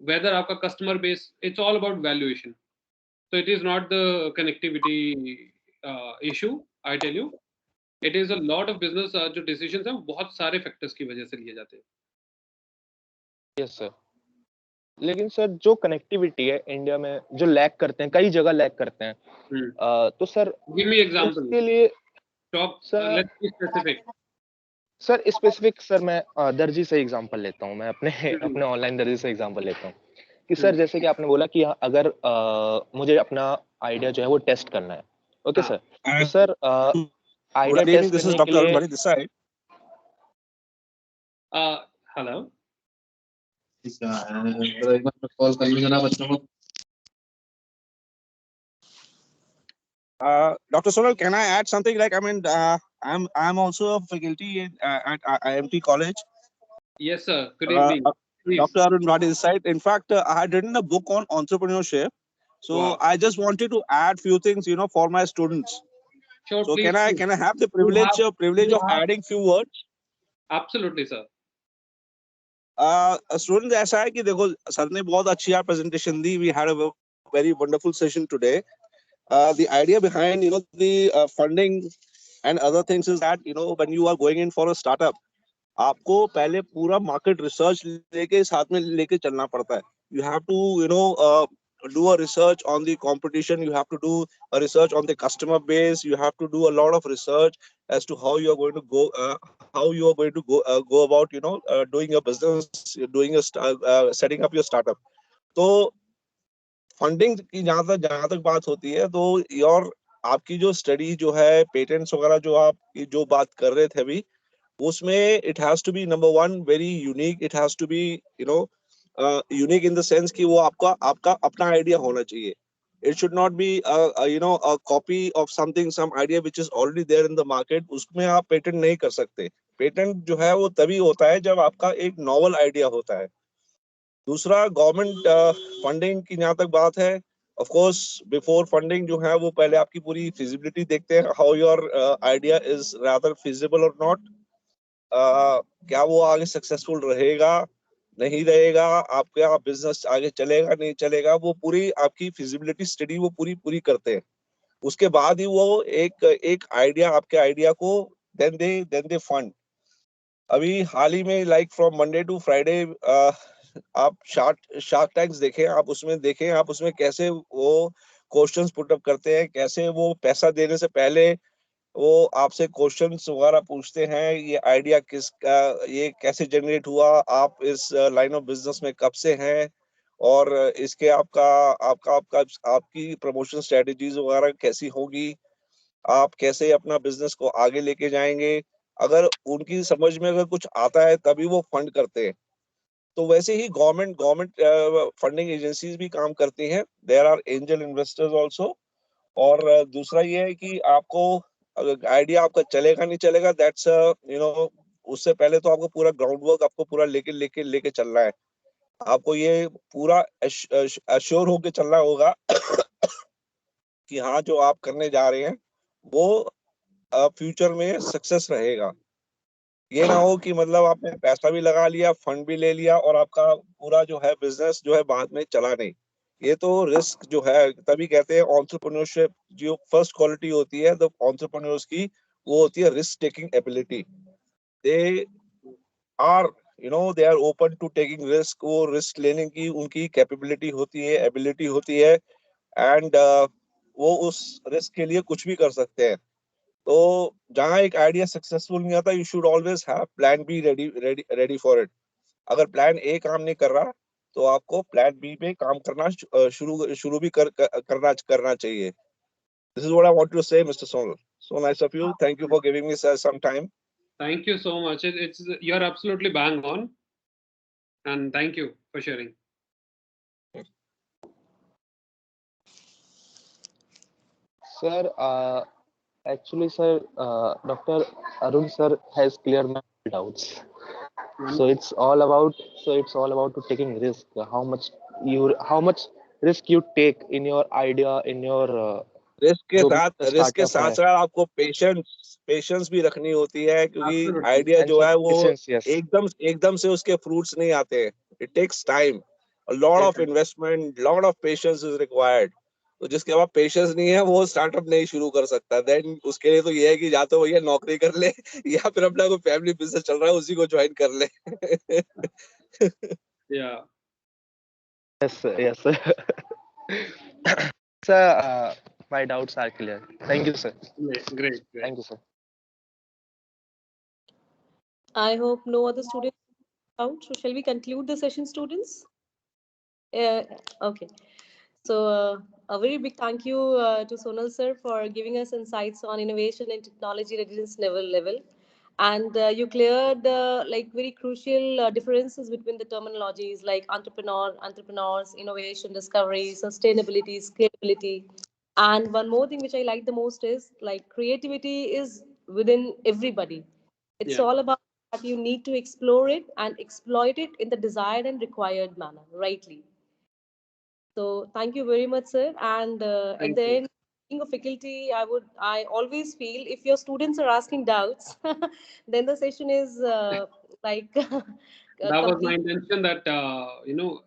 Whether आपका customer base, it's all about valuation. So it is not the connectivity issue, I tell you. It is a lot of business जो decisions हैं बहुत सारे factors की वजह से लिए जाते हैं. Yes sir. लेकिन सर जो कनेक्टिविटी है इंडिया में जो लैग करते हैं, कई जगह लैग करते हैं, तो सर गिव मी एग्जांपल उसके लिए top, sir let's be specific. Sir specific sir मैं दर्जी से एग्जांपल लेता हूँ. मैं अपने ऑनलाइन दर्जी से एग्जांपल लेता हूँ कि सर जैसे कि आपने बोला कि अगर मुझे अपना आइडिया जो है वो टेस्ट करना है. Okay sir. तो सर आइडिया टेस्ट करने के लिए हेलो कॉल कर लीजिए ना बच्चों को. Dr. Sonal, can I add something? Like, I mean, I'm also a faculty at IIMT College. Yes, sir. Good evening. Dr. Arun brought his side. In fact, I had written a book on entrepreneurship. So Wow. I just wanted to add few things, you know, for my students. Sure, So please can I do. have the privilege of adding few words? Absolutely, sir. Students, ऐसा है कि देखो sir ने बहुत अच्छी presentation the. We had a very wonderful session today. The idea behind, you know, the funding and other things is that, you know, when you are going in for a startup, आपको पहले पूरा market research लेके साथ में लेके चलना पड़ता है. You have to, you know, do a research on the competition. You have to do a research on the customer base. You have to do a lot of research as to how you are going to go about, you know, doing a business, setting up your startup. तो funding की जहां तक बात होती है तो your आपकी जो स्टडी जो है पेटेंट्स वगैरह जो आप जो बात कर रहे थे अभी उसमें it has to be number one very unique. It has to be you know unique in the sense कि वो आपका अपना आइडिया होना चाहिए. It should not be you know a copy of something some idea which is already there in the market. उसमें आप patent नहीं कर सकते. पेटेंट जो है वो तभी होता है जब आपका एक नॉवल आइडिया होता है. दूसरा गवर्नमेंट फंडिंग की जहाँ तक बात है, ऑफ कोर्स बिफोर फंडिंग जो है वो पहले आपकी पूरी फिजिबिलिटी देखते हैं, how your idea is rather feasible और नॉट. क्या वो आगे सक्सेसफुल रहेगा नहीं रहेगा, आपका बिजनेस आगे चलेगा नहीं चलेगा, वो पूरी आपकी फिजिबिलिटी स्टडी वो पूरी करते हैं. उसके बाद ही वो एक आइडिया आपके आइडिया को देन दे फंड. अभी हाल ही में like from Monday to Friday आप शार्क टैंक्स देखें, आप उसमें कैसे वो क्वेश्चंस पुट अप करते हैं, कैसे वो पैसा देने से पहले वो आपसे क्वेश्चंस वगैरह पूछते हैं. ये आइडिया ये कैसे जनरेट हुआ, आप इस लाइन ऑफ बिजनेस में कब से हैं, और इसके आपकी प्रमोशन स्ट्रेटजीज वगैरह कैसी होगी, आप कैसे अपना बिजनेस को आगे लेके जाएंगे. अगर उनकी समझ में अगर कुछ आता है तभी वो फंड करते हैं. तो वैसे ही गवर्नमेंट फंडिंग एजेंसीज भी काम करती हैं. There are angel investors also. और दूसरा ये है कि आपको अगर आइडिया आपका चलेगा नहीं चलेगा, दैट्स यू नो उससे पहले तो आपको पूरा ग्राउंड वर्क आपको पूरा लेके चलना है. आपको ये पूरा अश्योर होके चलना होगा कि हाँ जो आप करने जा रहे हैं वो फ्यूचर में सक्सेस रहेगा. ये ना हो कि मतलब आपने पैसा भी लगा लिया, फंड भी ले लिया और आपका पूरा जो है बिजनेस जो है बाद में चला नहीं. ये तो रिस्क जो है, तभी कहते हैं एंटरप्रेन्योरशिप जो फर्स्ट क्वालिटी होती है द एंटरप्रेन्योर्स की, वो होती है risk taking ability. They are you know they are open to taking risk. वो रिस्क लेने की उनकी कैपेबिलिटी होती है, एबिलिटी होती है, एंड वो उस रिस्क के लिए कुछ भी कर सकते हैं. तो जहां एक आइडिया सक्सेसफुल नहीं आता, you should always have plan be ready for it. अगर प्लान ए काम नहीं कर रहा तो आपको प्लान बी पे काम करना शुरू भी करना चाहिए. This is what I want to say, Mr. Sonal. So nice of you. Thank you for giving me some time. Thank you so much. You're absolutely bang on, and thank you for sharing. Sir, actually, sir, Dr. Arun sir has cleared my doubts. So it's all about to taking risk. How much risk you take in your idea, in your जो business startup है। साथ आपको patience भी रखनी होती है, क्योंकि Absolutely. Idea And जो some है वो patience, yes. एकदम से उसके फ्रूट्स नहीं आते हैं. It takes time, a lot of investment, lot of patience is required. तो जिसके पास पेशेंस नहीं है वो स्टार्टअप नहीं शुरू कर सकता. देन उसके लिए तो ये है कि या तो भैया नौकरी कर ले या फिर अपना कोई फैमिली बिजनेस चल रहा है उसी को ज्वाइन कर ले. Yeah. Yes, sir. Sir, my doubts are clear. Thank you, sir. Great. Thank you, sir. I hope no other students out. So shall we conclude the session, students? Okay. So a very big thank you to Sonal sir for giving us insights on innovation and technology readiness level. And you cleared like very crucial differences between the terminologies like entrepreneurs, innovation, discovery, sustainability, scalability. And one more thing which I like the most is like creativity is within everybody. It's Yeah. all about that you need to explore it and exploit it in the desired and required manner, rightly. So thank you very much, sir. And at Thank the you. end, being a faculty, I always feel if your students are asking doubts, then the session is like That was my complete. intention that,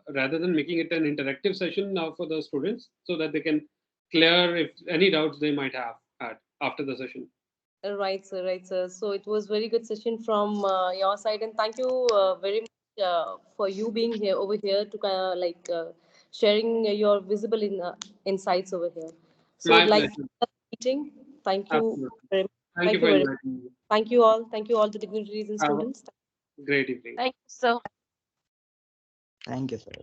rather than making it an interactive session now for the students so that they can clear if any doubts they might have had after the session. Right, sir. Right, sir. So it was very good session from your side, and thank you very much for you being here over here to sharing your visible insights over here. So My I'd like to pleasure. start the meeting. Thank you Absolutely. very much. Thank you for very much. inviting me. Thank you all. Thank you all the dignitaries and Have students. a great evening. Thank you, sir. Thank you, sir.